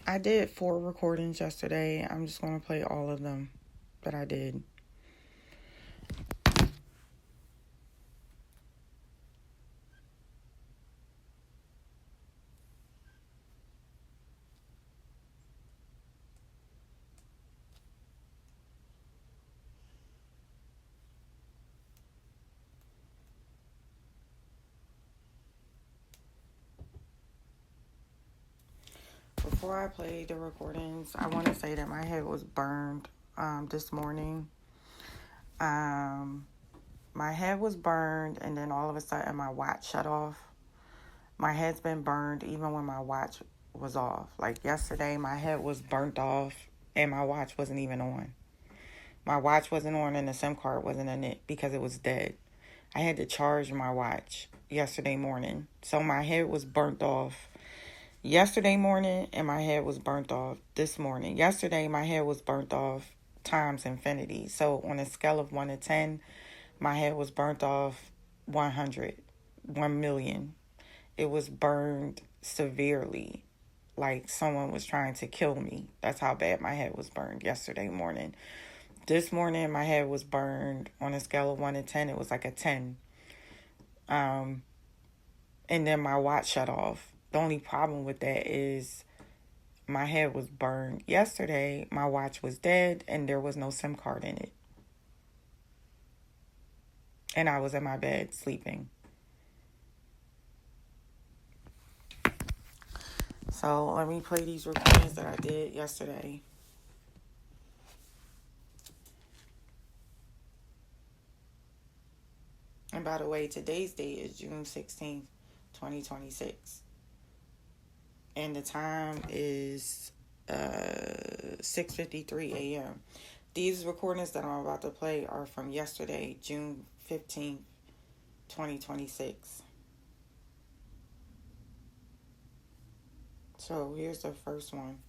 I did 4 recordings yesterday. I'm just going to play all of them that I did. Before I play the recordings, I want to say that my head was burned this morning. My head was burned, and then all of a sudden my watch shut off. My head's been burned even when my watch was off. Like yesterday, my head was burnt off, and my watch wasn't even on. My watch wasn't on, and the SIM card wasn't in it because it was dead. I had to charge my watch yesterday morning, so my head was burnt off yesterday morning, and my head was burnt off this morning. Yesterday, my head was burnt off times infinity. So on a scale of 1 to 10, my head was burnt off 100, 1 million. It was burned severely, like someone was trying to kill me. That's how bad my head was burned yesterday morning. This morning, my head was burned on a scale of 1 to 10. It was like a 10. And then my watch shut off. The only problem with that is my head was burned yesterday. My watch was dead and there was no SIM card in it. And I was in my bed sleeping. So let me play these recordings that I did yesterday. And by the way, today's date is June 16th, 2026. And the time is 6:53 a.m. These recordings that I'm about to play are from yesterday, June 15th, 2026. So here's the first one.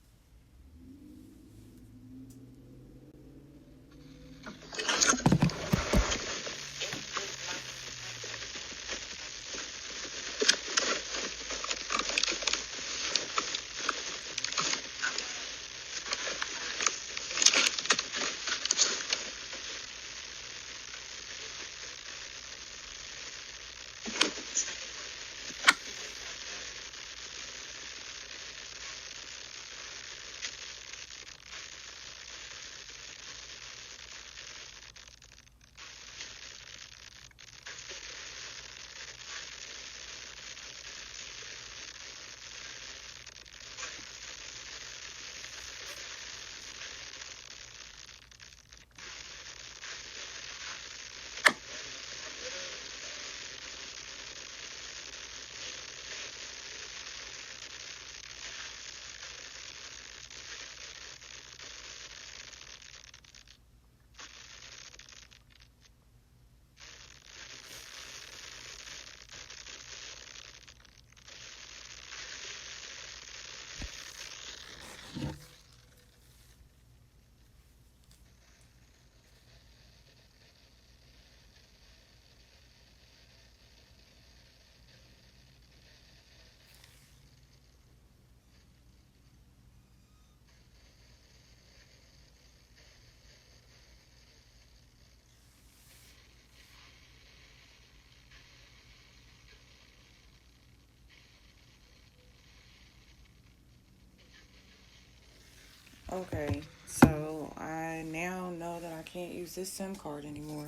Okay, so I now know that I can't use this SIM card anymore.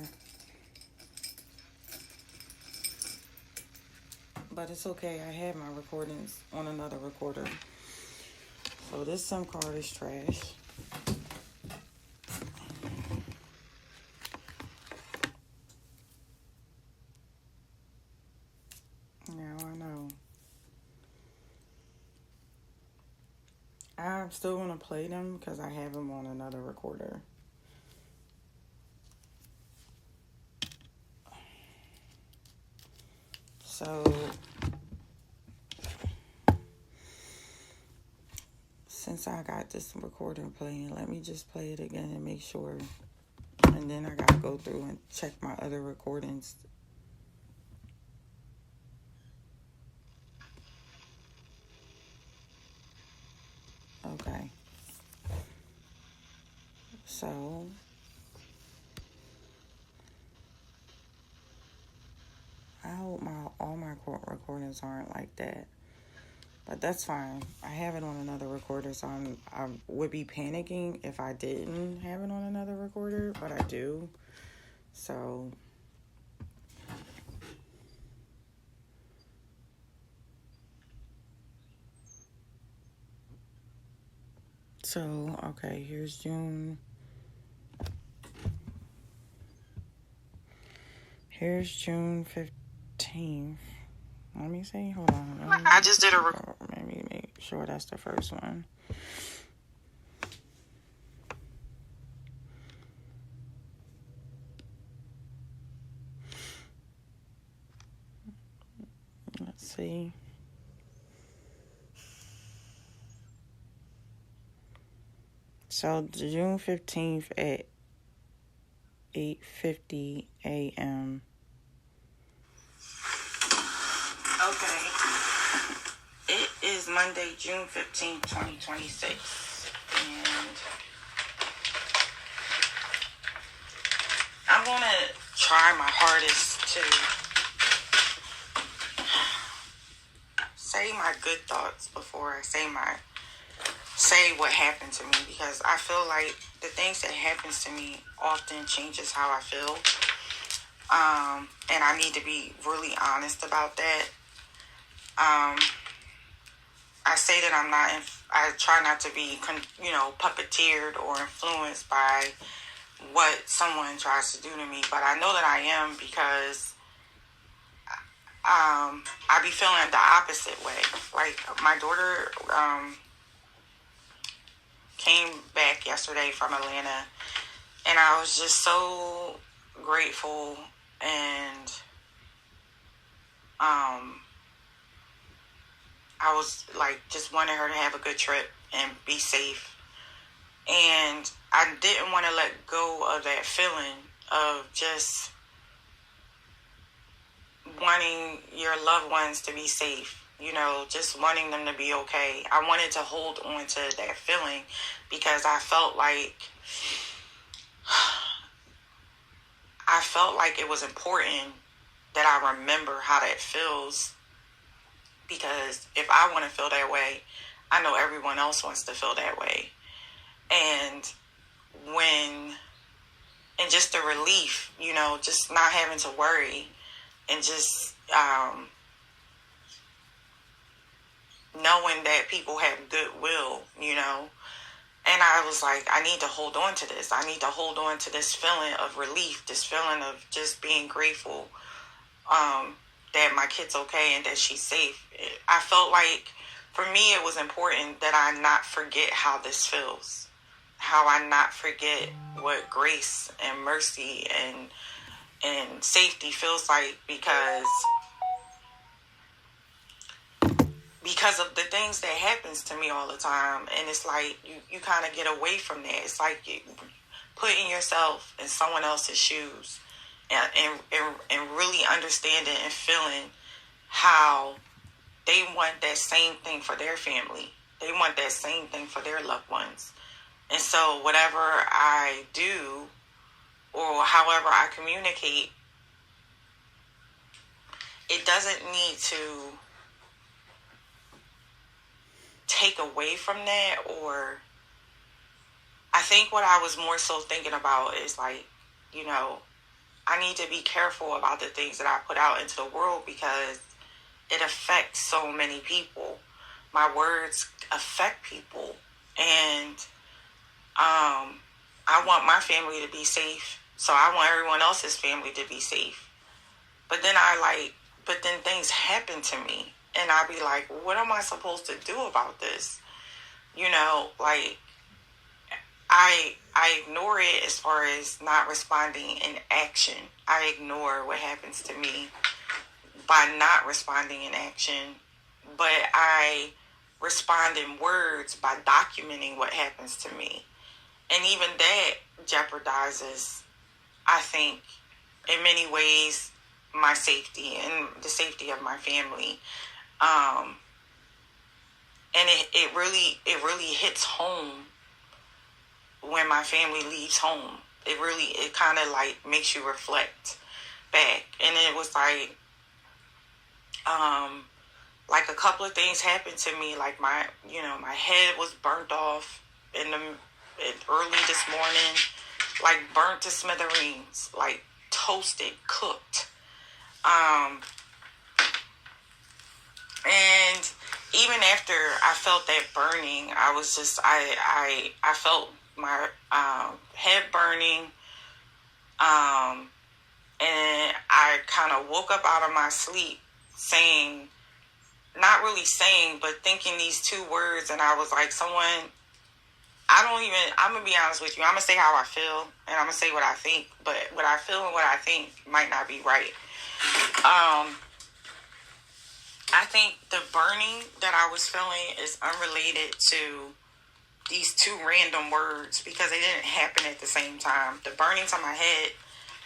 But it's okay, I had my recordings on another recorder. So this SIM card is trash. Now I know. I'm still going to play them because I have them on another recorder. So, since I got this recorder playing, let me just play it again and make sure. And then I got to go through and check my other recordings. Okay. So, I hope all my recordings aren't like that. But that's fine. I have it on another recorder, so I would be panicking if I didn't have it on another recorder, but I do. So, okay, here's June. Here's June 15th. Let me see. Hold on. I just did a record. Let me make sure that's the first one. Let's see. So June 15th at 8:50 a.m. Okay. It is Monday, June 15th, 2026. And I'm going to try my hardest to say my good thoughts before I say what happened to me, because I feel like the things that happens to me often changes how I feel. And I need to be really honest about that. I say that I try not to be, puppeteered or influenced by what someone tries to do to me, but I know that I am, because I be feeling the opposite way. Like, my daughter came back yesterday from Atlanta, and I was just so grateful, and I was like just wanting her to have a good trip and be safe. And I didn't want to let go of that feeling of just wanting your loved ones to be safe, just wanting them to be okay. I wanted to hold on to that feeling, because I felt like it was important that I remember how that feels, because if I want to feel that way, I know everyone else wants to feel that way. And just the relief, just not having to worry, and just knowing that people have goodwill, And I was like, I need to hold on to this. I need to hold on to this feeling of relief, this feeling of just being grateful that my kid's okay and that she's safe. I felt like, for me, it was important that I not forget how this feels. How I not forget what grace and mercy and safety feels like, because of the things that happens to me all the time. And it's like you kind of get away from that. It's like you putting yourself in someone else's shoes and really understanding and feeling how they want that same thing for their family. They want that same thing for their loved ones. And so whatever I do or however I communicate, it doesn't need to take away from that. Or I think what I was more so thinking about is like, I need to be careful about the things that I put out into the world, because it affects so many people. My words affect people. And I want my family to be safe, so I want everyone else's family to be safe. But then things happen to me, and I be like, what am I supposed to do about this? I ignore it as far as not responding in action. I ignore what happens to me by not responding in action, but I respond in words by documenting what happens to me. And even that jeopardizes, I think, in many ways, my safety and the safety of my family. And it really hits home when my family leaves home. It kind of like makes you reflect back. And it was like a couple of things happened to me. Like my head was burnt off early this morning, like burnt to smithereens, like toasted, cooked. And even after I felt that burning, I was just, I felt my head burning. And I kind of woke up out of my sleep not really saying, but thinking these two words. And I was like, I'm going to be honest with you. I'm going to say how I feel, and I'm going to say what I think. But what I feel and what I think might not be right. I think the burning that I was feeling is unrelated to these two random words, because they didn't happen at the same time. The burning to my head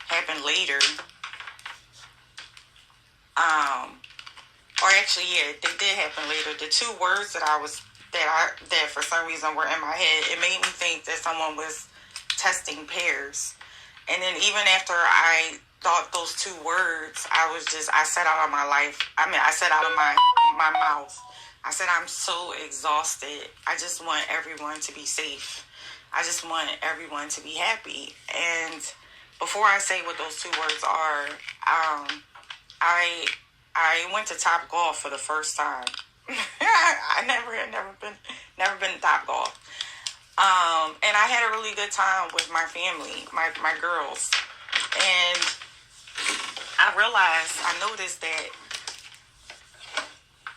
happened later. Or actually, yeah, they did happen later. The two words that for some reason were in my head, it made me think that someone was testing pears. And then even after I thought those two words, I said out of my life, I said out of my mouth, I said, I'm so exhausted. I just want everyone to be safe. I just want everyone to be happy. And before I say what those two words are, I went to Top Golf for the first time. I never been to Top Golf. And I had a really good time with my family, my girls. And I noticed that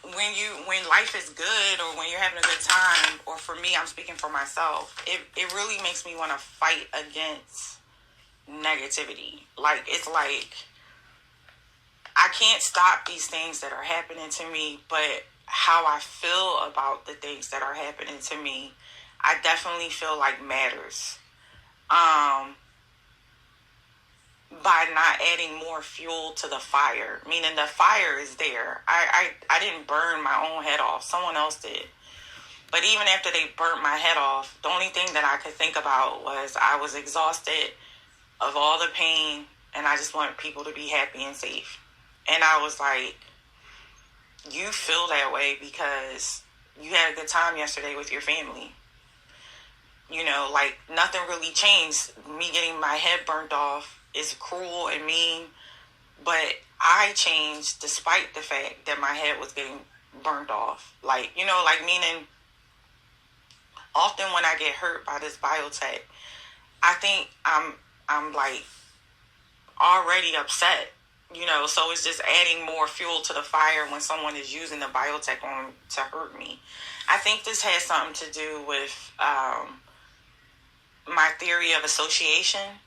when life is good, or when you're having a good time, or for me, I'm speaking for myself, it really makes me want to fight against negativity. Like, it's like, I can't stop these things that are happening to me, but how I feel about the things that are happening to me, I definitely feel like matters. By not adding more fuel to the fire, meaning the fire is there. I didn't burn my own head off. Someone else did. But even after they burnt my head off, the only thing that I could think about was I was exhausted of all the pain, and I just want people to be happy and safe. And I was like, you feel that way because you had a good time yesterday with your family. You know, like, nothing really changed. Me getting my head burnt off is cruel and mean, but I changed despite the fact that my head was getting burnt off. Like, you know, like, meaning often when I get hurt by this biotech, I think I'm like already upset, you know, so it's just adding more fuel to the fire when someone is using the biotech on to hurt me. I think this has something to do with my theory of association.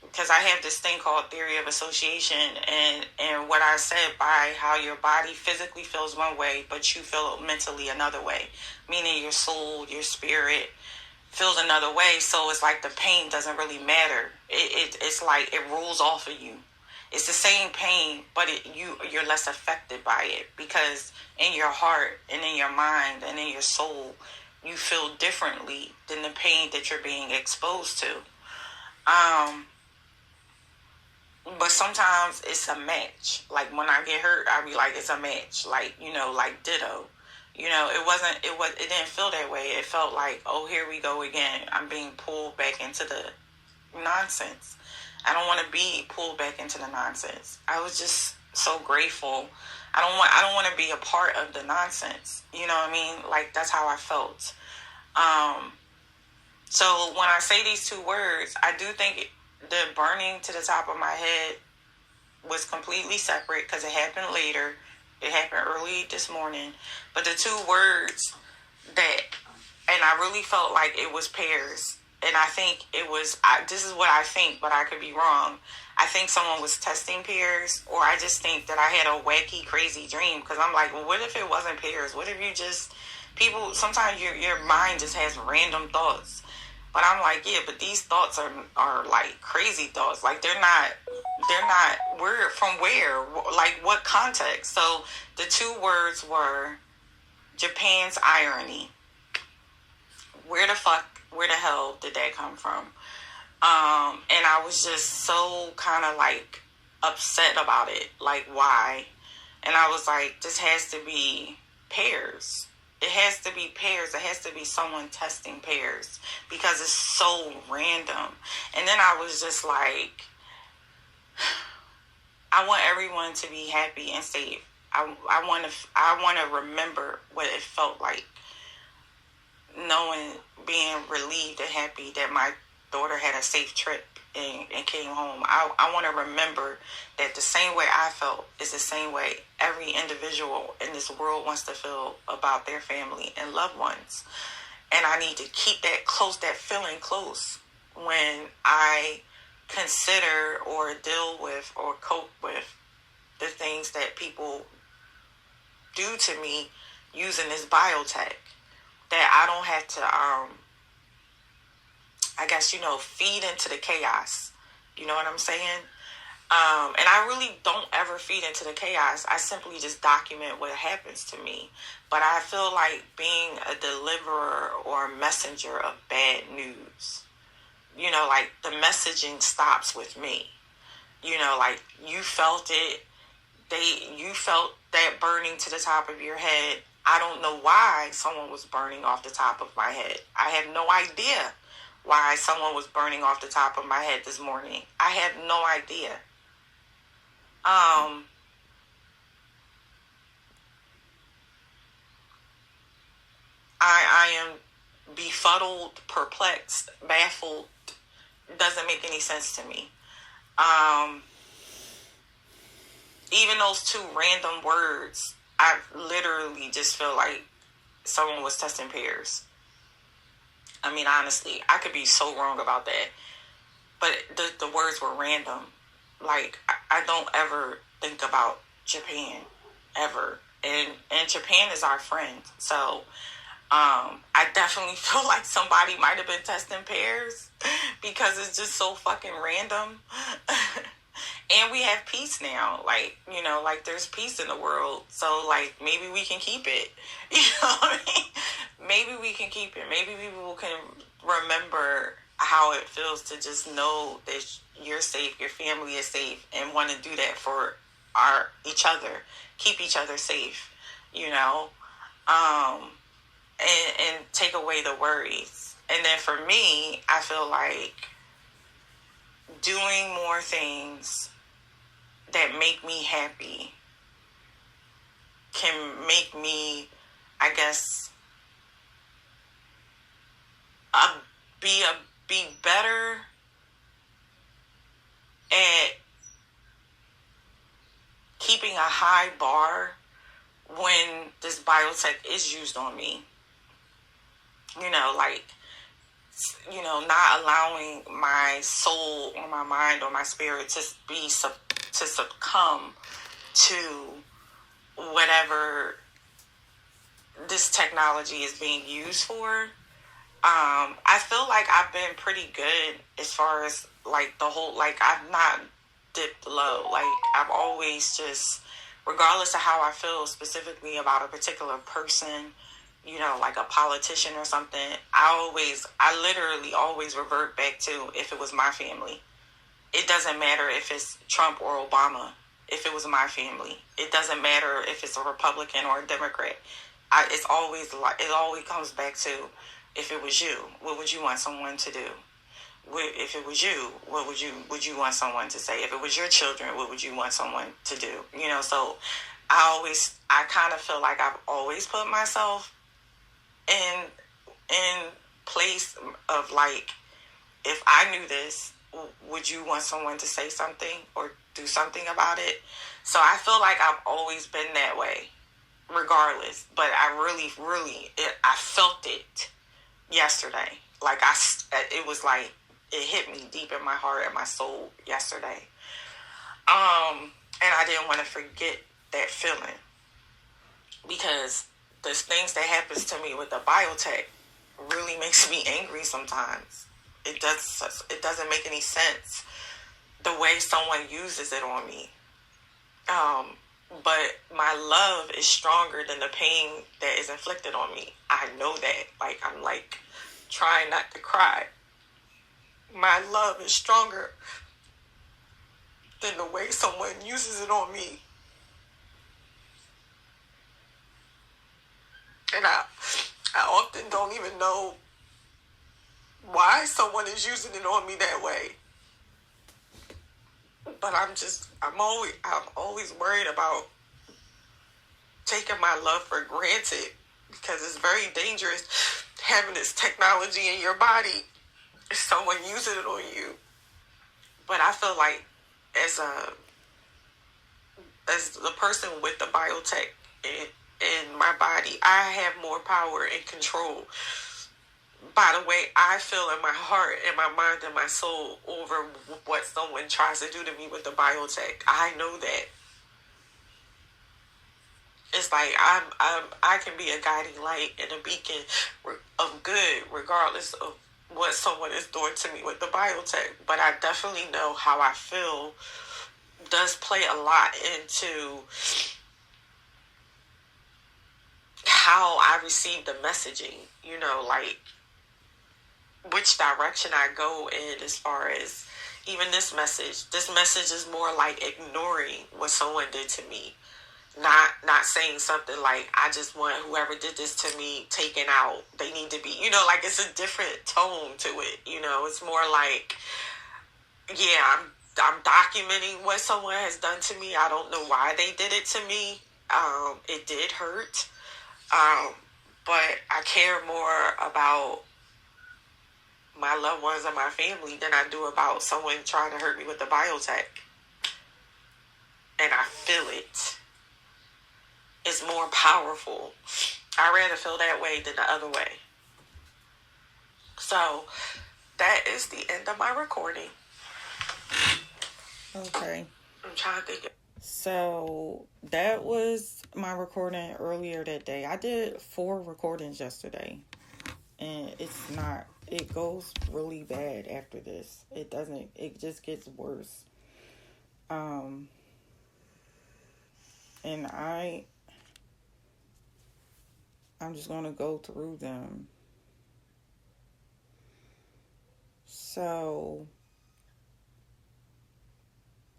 Because I have this thing called theory of association, and what I said by how your body physically feels one way, but you feel mentally another way, meaning your soul, your spirit feels another way. So it's like the pain doesn't really matter. It's like it rolls off of you. It's the same pain, but you're less affected by it, because in your heart and in your mind and in your soul, you feel differently than the pain that you're being exposed to. But sometimes it's a match. Like, when I get hurt, I be like, it's a match. Like, you know, like ditto. You know, it didn't feel that way. It felt like, oh, here we go again. I'm being pulled back into the nonsense. I don't want to be pulled back into the nonsense. I was just so grateful. I don't want to be a part of the nonsense. You know what I mean? Like, that's how I felt. So when I say these two words, I do think the burning to the top of my head was completely separate, because it happened later. It happened early this morning. But the two words and I really felt like it was pears. And I think it was, this is what I think, but I could be wrong. I think someone was testing pears, or I just think that I had a wacky, crazy dream. Because I'm like, well, what if it wasn't pears? What if you just, sometimes your mind just has random thoughts. But I'm like, yeah, but these thoughts are like crazy thoughts. Like, they're not, from where? Like, what context? So the two words were Japan's irony. Where the hell did that come from? And I was just so kind of like upset about it. Like, why? And I was like, this has to be pairs. It has to be pairs. It has to be someone testing pairs because it's so random. And then I was just like, I want everyone to be happy and safe. I want to remember what it felt like, knowing, being relieved and happy that my daughter had a safe trip and came home. I want to remember that the same way I felt is the same way every individual in this world wants to feel about their family and loved ones. And I need to keep that close, that feeling close when I consider or deal with or cope with the things that people do to me using this biotech, that I don't have to, I guess, feed into the chaos. You know what I'm saying? And I really don't ever feed into the chaos. I simply just document what happens to me. But I feel like being a deliverer or a messenger of bad news, like the messaging stops with me. Like you felt it. You felt that burning to the top of your head. I don't know why someone was burning off the top of my head. I have no idea why someone was burning off the top of my head this morning. I have no idea. I am befuddled, perplexed, baffled. It doesn't make any sense to me. Even those two random words, I literally just feel like someone was testing pairs. I mean, honestly, I could be so wrong about that. But the words were random. Like, I don't ever think about Japan, ever. And Japan is our friend. So, I definitely feel like somebody might have been testing pairs because it's just so fucking random. And we have peace now. Like, like there's peace in the world. So, like, maybe we can keep it. You know what I mean? Maybe we can keep it. Maybe people can remember how it feels to just know that you're safe, your family is safe, and want to do that for each other. Keep each other safe, and take away the worries. And then for me, I feel like doing more things that make me happy can make me, I guess, be better at keeping a high bar when this biotech is used on me. Not allowing my soul or my mind or my spirit to succumb to whatever this technology is being used for. I feel like I've been pretty good as far as like the whole, like I've not dipped low. Like I've always just, regardless of how I feel specifically about a particular person, like a politician or something, I literally always revert back to if it was my family. It doesn't matter if it's Trump or Obama. If it was my family, it doesn't matter if it's a Republican or a Democrat. It always comes back to, if it was you, what would you want someone to do? If it was you, what would you want someone to say? If it was your children, what would you want someone to do? So I kind of feel like I've always put myself in place of like, if I knew this, would you want someone to say something or do something about it? So I feel like I've always been that way, regardless. But I really, I felt it yesterday. Like it was like, it hit me deep in my heart and my soul yesterday. And I didn't want to forget that feeling, because the things that happens to me with the biotech really makes me angry sometimes. It doesn't make any sense the way someone uses it on me. But my love is stronger than the pain that is inflicted on me. I know that. Like, I'm like trying not to cry. My love is stronger than the way someone uses it on me. And I often don't even know why someone is using it on me that way. But I'm always worried about taking my love for granted, because it's very dangerous having this technology in your body if someone using it on you. But I feel like as the person with the biotech in my body, I have more power and control by the way I feel in my heart and my mind and my soul over what someone tries to do to me with the biotech. I know that. It's like I can be a guiding light and a beacon of good regardless of what someone is doing to me with the biotech. But I definitely know how I feel does play a lot into how I receive the messaging, like which direction I go in as far as even this message. This message is more like ignoring what someone did to me. Not saying something like, I just want whoever did this to me taken out. They need to be, like it's a different tone to it. It's more like, yeah, I'm documenting what someone has done to me. I don't know why they did it to me. It did hurt. But I care more about my loved ones and my family than I do about someone trying to hurt me with the biotech. And I feel it. It's more powerful. I'd rather feel that way than the other way. So, that is the end of my recording. Okay. I'm trying to think. So, that was my recording earlier that day. I did 4 recordings yesterday. And it goes really bad after this. It just gets worse. And I'm just going to go through them. So,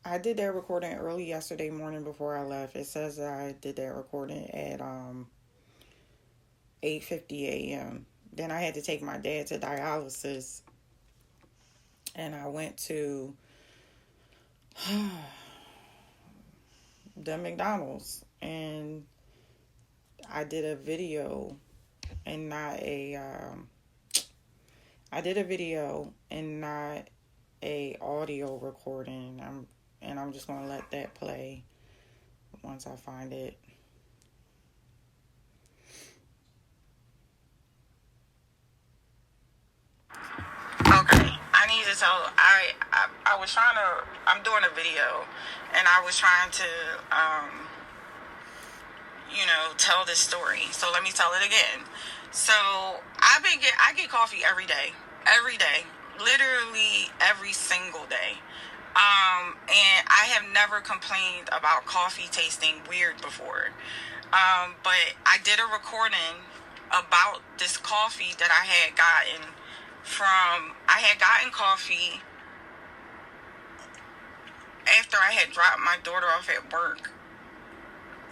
I did that recording early yesterday morning before I left. It says that I did that recording at 8:50 a.m. Then I had to take my dad to dialysis. And I went to the McDonald's. And I did a video and not a audio recording. I'm just gonna let that play once I find it. Okay, I need to tell. I was trying to. I'm doing a video, and I was trying to tell this story. So let me tell it again. So I get coffee every day, literally every single day. And I have never complained about coffee tasting weird before. But I did a recording about this coffee that I had gotten coffee after I had dropped my daughter off at work.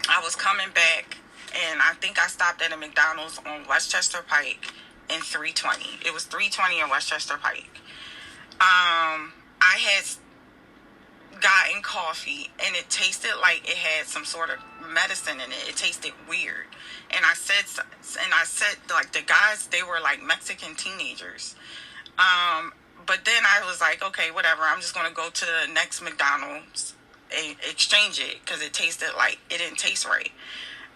I was coming back, and I think I stopped at a McDonald's on Westchester Pike in 320. It was 320 in Westchester Pike. I had gotten coffee, and it tasted like it had some sort of medicine in it. It tasted weird. And I said like the guys, they were like Mexican teenagers. But then I was like, okay, whatever. I'm just going to go to the next McDonald's and exchange it because it tasted like it didn't taste right.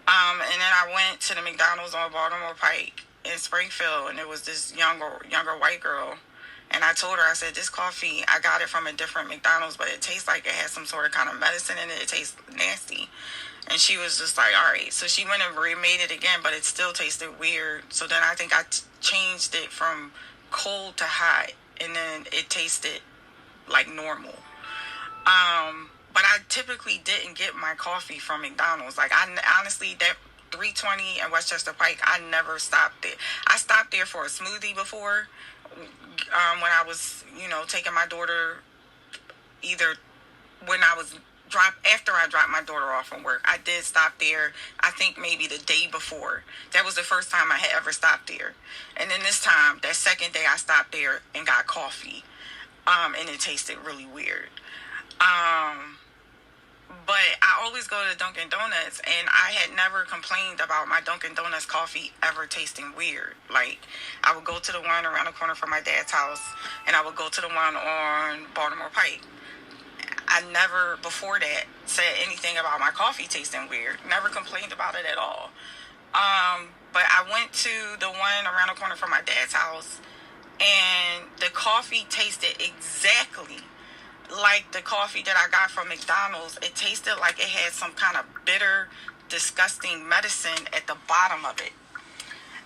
And then I went to the McDonald's on Baltimore Pike in Springfield, and it was this younger white girl. And I told her, I said, this coffee, I got it from a different McDonald's, but it tastes like it has some sort of kind of medicine in it. It tastes nasty. And she was just like, all right. So she went and remade it again, but it still tasted weird. So then I think I changed it from cold to hot, and then it tasted like normal. but I typically didn't get my coffee from McDonald's. Like, I honestly, that 320 and Westchester Pike, I never stopped there. I stopped there for a smoothie before, when I was, taking my daughter, either when I was after I dropped my daughter off from work. I did stop there, I think maybe the day before. That was the first time I had ever stopped there. And then this time, that second day, I stopped there and got coffee. And it tasted really weird. But I always go to Dunkin' Donuts, and I had never complained about my Dunkin' Donuts coffee ever tasting weird. Like, I would go to the one around the corner from my dad's house, and I would go to the one on Baltimore Pike. I never, before that, said anything about my coffee tasting weird. Never complained about it at all. But I went to the one around the corner from my dad's house, and the coffee tasted exactly like the coffee that I got from McDonald's. It tasted like it had some kind of bitter, disgusting medicine at the bottom of it.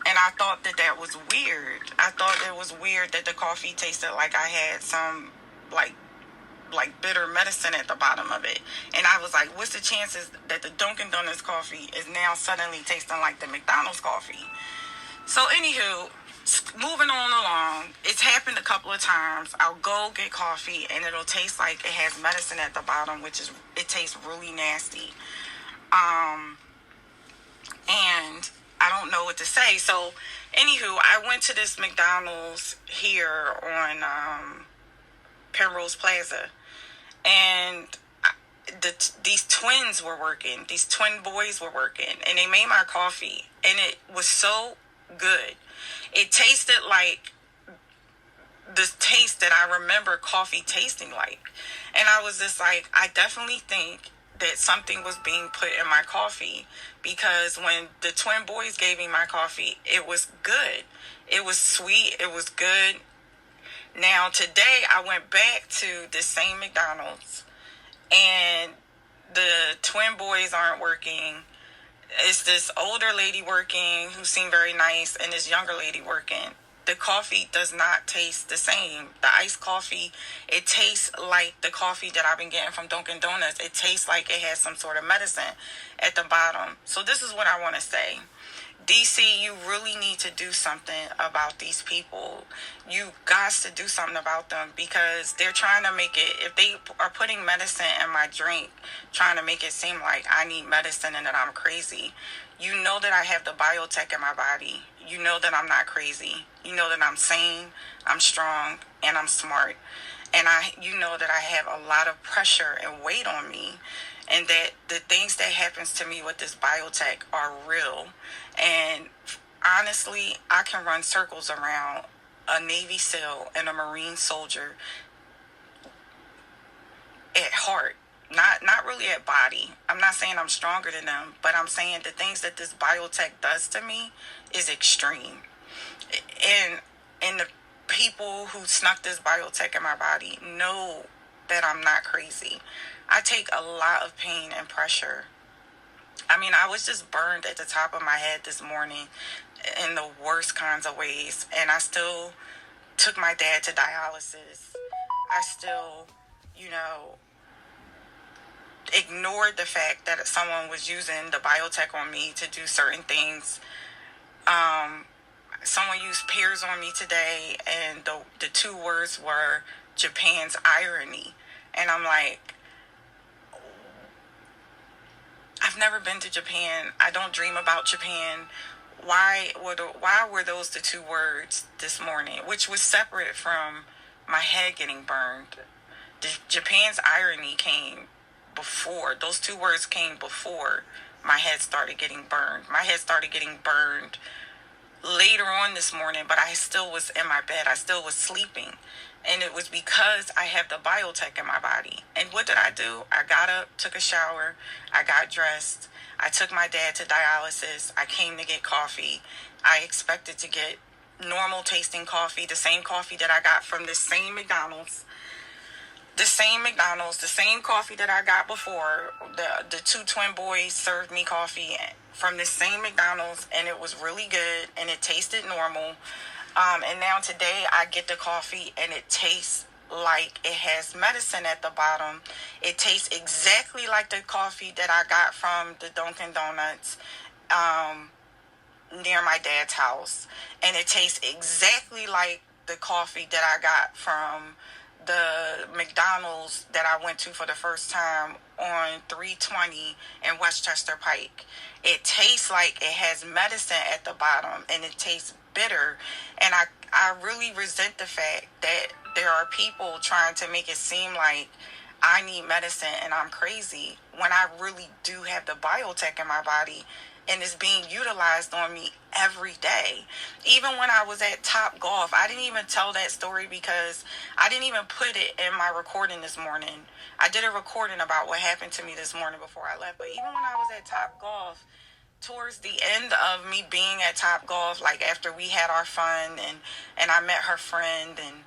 And I thought that was weird. I thought it was weird that the coffee tasted like I had some, like bitter medicine at the bottom of it. And I was like, what's the chances that the Dunkin' Donuts coffee is now suddenly tasting like the McDonald's coffee? So anywho, moving on along, it's happened a couple of times. I'll go get coffee and it'll taste like it has medicine at the bottom, it tastes really nasty. And I don't know what to say. So anywho, I went to this McDonald's here on Penrose Plaza, and these twins were working. These twin boys were working, and they made my coffee, and it was so good. It tasted like the taste that I remember coffee tasting like. And I was just like, I definitely think that something was being put in my coffee, because when the twin boys gave me my coffee, it was good. It was sweet. It was good. Now, today, I went back to the same McDonald's, and the twin boys aren't working. It's this older lady working who seemed very nice, and this younger lady working. The coffee does not taste the same. The iced coffee, it tastes like the coffee that I've been getting from Dunkin' Donuts. It tastes like it has some sort of medicine at the bottom. So this is what I want to say. DC, you really need to do something about these people. You got to do something about them, because they're trying to make it, if they are putting medicine in my drink, trying to make it seem like I need medicine and that I'm crazy. You know that I have the biotech in my body. You know that I'm not crazy. You know that I'm sane, I'm strong, and I'm smart. And you know that I have a lot of pressure and weight on me, and that the things that happens to me with this biotech are real. And honestly, I can run circles around a Navy SEAL and a Marine soldier at heart, not really at body. I'm not saying I'm stronger than them, but I'm saying the things that this biotech does to me is extreme. And the people who snuck this biotech in my body know that I'm not crazy. I take a lot of pain and pressure. I mean, I was just burned at the top of my head this morning in the worst kinds of ways. And I still took my dad to dialysis. I still, ignored the fact that someone was using the biotech on me to do certain things. Someone used peers on me today, and the two words were Japan's irony. And I'm like, I've never been to Japan. I don't dream about Japan. Why were those the two words this morning, which was separate from my head getting burned? Japan's irony came before. Those two words came before my head started getting burned. My head started getting burned later on this morning, but I still was in my bed. I still was sleeping. And it was because I have the biotech in my body. And what did I do? I got up, took a shower, I got dressed, I took my dad to dialysis, I came to get coffee. I expected to get normal tasting coffee, the same coffee that I got from the same McDonald's. The same coffee that I got before. The two twin boys served me coffee from the same McDonald's, and it was really good, and it tasted normal. And now today I get the coffee, and it tastes like it has medicine at the bottom. It tastes exactly like the coffee that I got from the Dunkin' Donuts near my dad's house. And it tastes exactly like the coffee that I got from the McDonald's that I went to for the first time on 320 in Westchester Pike. It tastes like it has medicine at the bottom, and it tastes bitter. And I really resent the fact that there are people trying to make it seem like I need medicine and I'm crazy when I really do have the biotech in my body, and it's being utilized on me every day. Even when I was at Top Golf, I didn't even tell that story because I didn't even put it in my recording this morning. I did a recording about what happened to me this morning before I left. But even when I was at Top Golf, towards the end of me being at Top Golf, like after we had our fun and I met her friend and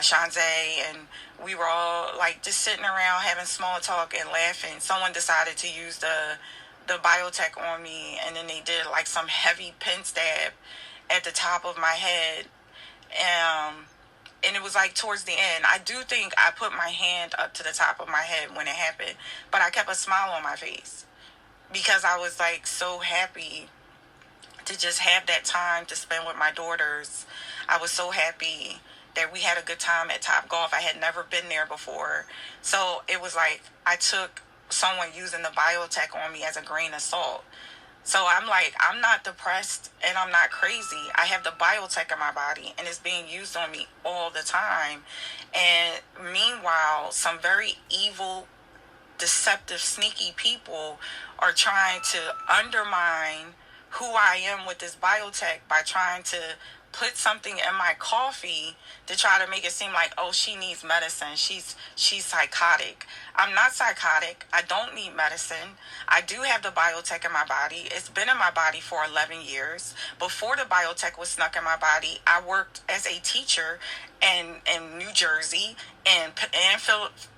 Shanze, and we were all like just sitting around having small talk and laughing, someone decided to use the biotech on me, and then they did like some heavy pin stab at the top of my head, and it was like towards the end. I do think I put my hand up to the top of my head when it happened, but I kept a smile on my face because I was like so happy to just have that time to spend with my daughters. I was so happy that we had a good time at Top Golf. I had never been there before, so it was like I took someone using the biotech on me as a grain of salt. So I'm like, I'm not depressed and I'm not crazy. I have the biotech in my body and it's being used on me all the time. And meanwhile, some very evil, deceptive, sneaky people are trying to undermine who I am with this biotech by trying to put something in my coffee to try to make it seem like, oh, she needs medicine. She's psychotic. I'm not psychotic. I don't need medicine. I do have the biotech in my body. It's been in my body for 11 years. Before the biotech was snuck in my body, I worked as a teacher in New Jersey and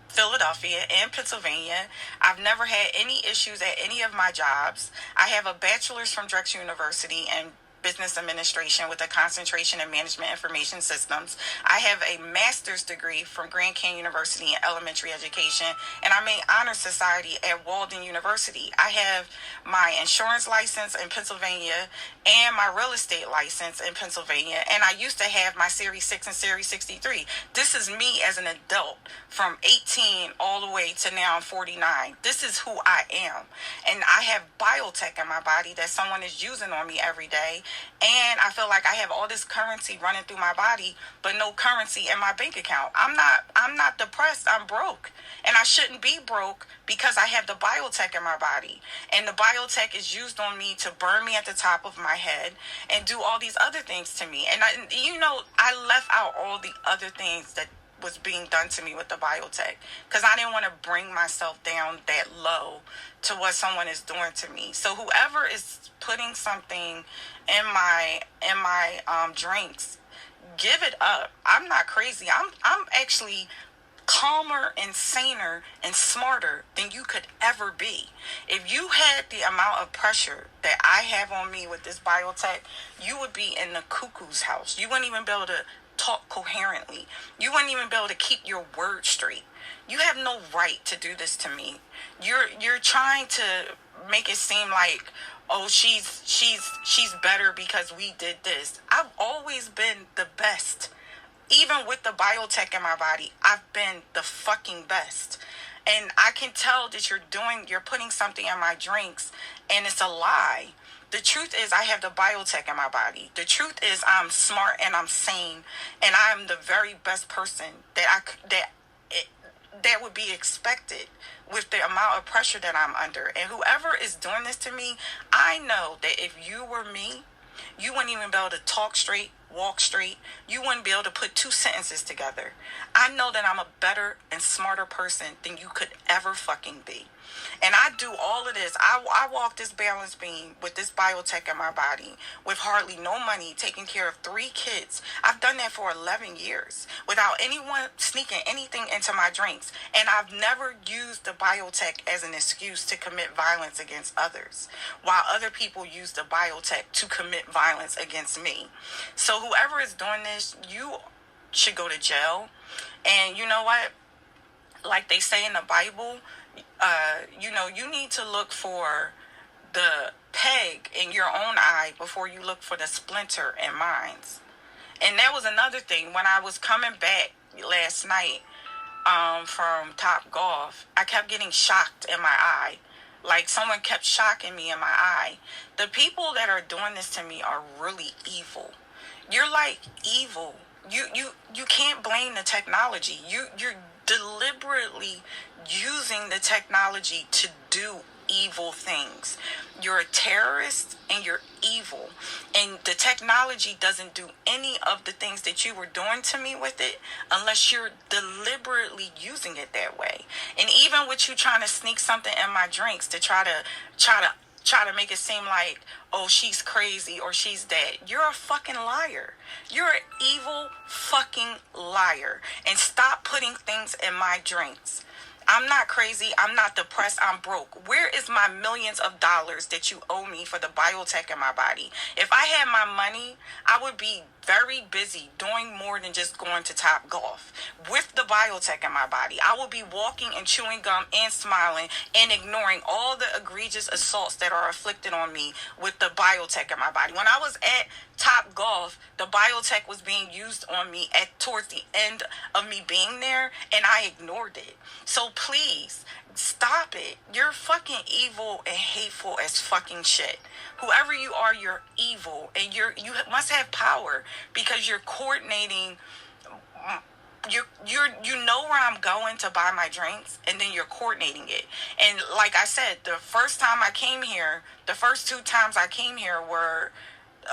Philadelphia and Pennsylvania. I've never had any issues at any of my jobs. I have a bachelor's from Drexel University and business administration with a concentration in management information systems. I have a master's degree from Grand Canyon University in elementary education, and I'm an honor society at Walden University. I have my insurance license in Pennsylvania and my real estate license in Pennsylvania, and I used to have my Series 6 and Series 63. This is me as an adult from 18 all the way to now I'm 49. This is who I am, and I have biotech in my body that someone is using on me every day. And I feel like I have all this currency running through my body, but no currency in my bank account. I'm not depressed. I'm broke. And I shouldn't be broke because I have the biotech in my body. And the biotech is used on me to burn me at the top of my head and do all these other things to me. And I left out all the other things that was being done to me with the biotech because I didn't want to bring myself down that low to what someone is doing to me. So whoever is putting something in my drinks, give it up. I'm not crazy. I'm actually calmer and saner and smarter than you could ever be. If you had the amount of pressure that I have on me with this biotech, you would be in the cuckoo's house. You wouldn't even be able to talk coherently. You wouldn't even be able to keep your words straight. You have no right to do this to me. You're trying to make it seem like, oh, she's better because we did this. I've always been the best. Even with the biotech in my body, I've been the fucking best. And I can tell that you're putting something in my drinks and it's a lie. The truth is I have the biotech in my body. The truth is I'm smart and I'm sane and I'm the very best person that would be expected with the amount of pressure that I'm under. And whoever is doing this to me, I know that if you were me, you wouldn't even be able to talk straight, walk straight. You wouldn't be able to put two sentences together. I know that I'm a better and smarter person than you could ever fucking be. And I do all of this. I walk this balance beam with this biotech in my body with hardly no money, taking care of 3 kids. I've done that for 11 years without anyone sneaking anything into my drinks. And I've never used the biotech as an excuse to commit violence against others, while other people use the biotech to commit violence against me. So whoever is doing this, you should go to jail. And you know what? Like they say in the Bible, you need to look for the peg in your own eye before you look for the splinter in mine. And that was another thing. When I was coming back last night from Top Golf, I kept getting shocked in my eye. Like someone kept shocking me in my eye. The people that are doing this to me are really evil. You're like evil. You can't blame the technology. You're deliberately using the technology to do evil things. You're a terrorist and you're evil. And the technology doesn't do any of the things that you were doing to me with it unless you're deliberately using it that way. And even with you trying to sneak something in my drinks to try to make it seem like, oh, she's crazy or she's dead. You're a fucking liar. You're an evil fucking liar. And stop putting things in my drinks. I'm not crazy. I'm not depressed. I'm broke. Where is my millions of dollars that you owe me for the biotech in my body? If I had my money, I would be very busy doing more than just going to Top Golf. With the biotech in my body, I will be walking and chewing gum and smiling and ignoring all the egregious assaults that are afflicted on me with the biotech in my body. When I was at Top Golf, the biotech was being used on me towards the end of me being there, and I ignored it. So please, stop it. You're fucking evil and hateful as fucking shit. Whoever you are, you're evil, and you must have power because you're coordinating. You know where I'm going to buy my drinks, and then you're coordinating it. And like I said, the first time I came here, the first 2 times I came here were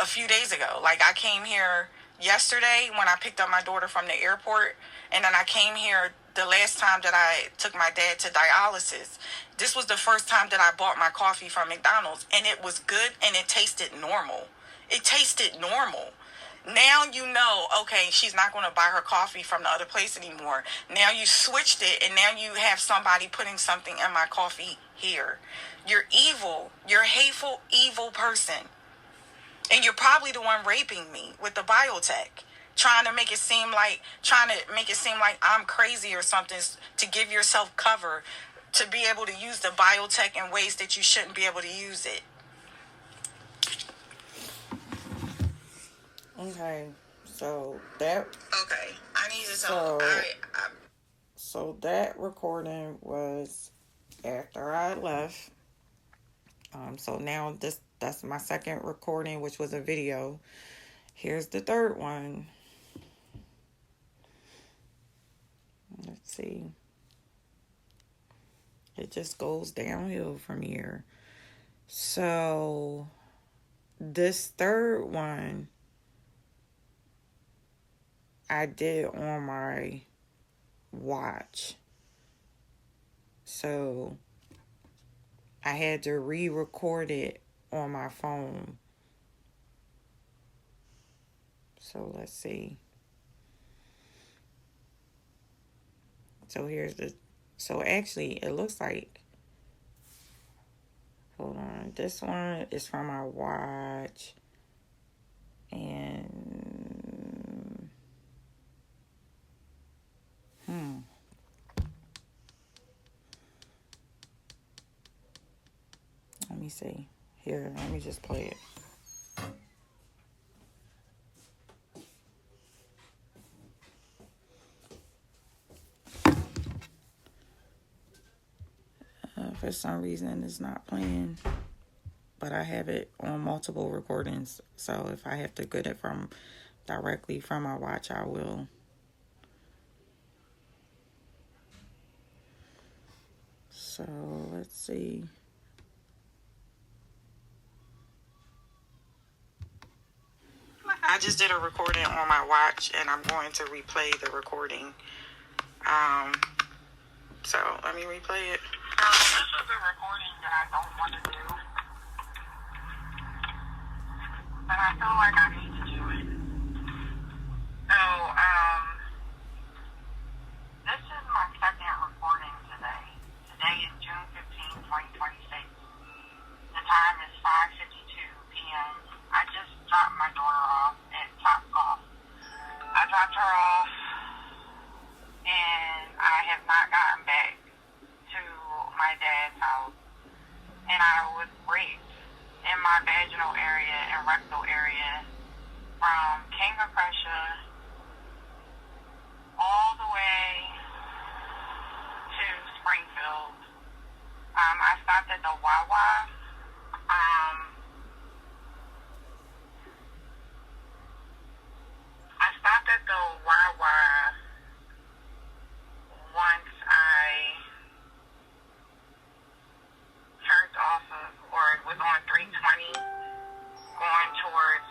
a few days ago. Like I came here yesterday when I picked up my daughter from the airport, and then I came here the last time that I took my dad to dialysis. This was the first time that I bought my coffee from McDonald's, and it was good and it tasted normal. It tasted normal. Now you know, okay, she's not going to buy her coffee from the other place anymore. Now you switched it, and now you have somebody putting something in my coffee here. You're evil. You're a hateful, evil person. And you're probably the one raping me with the biotech. Trying to make it seem like I'm crazy or something to give yourself cover to be able to use the biotech in ways that you shouldn't be able to use it. Okay, so that. Okay, I need to tell. So that recording was after I left. So now that's my second recording, which was a video. Here's the third one. Let's see. It just goes downhill from here. So this third one I did on my watch. So I had to re-record it on my phone. So let's see. So actually it looks like, hold on, this one is from my watch, and let me see. Here, let me just play it. For some reason, it's not playing, but I have it on multiple recordings. So if I have to get it directly from my watch, I will. So let's see. I just did a recording on my watch, and I'm going to replay the recording. So let me replay it. This is a recording that I don't want to do, but I feel like I need to do it. So, this is my second recording today. Today is June 15, 2026. The time is 5:52 p.m. I just dropped my daughter off at Top Golf. I dropped her off of Prussia all the way to Springfield. I stopped at the Wawa. I stopped at the Wawa once I turned off of, or was on 320, going towards,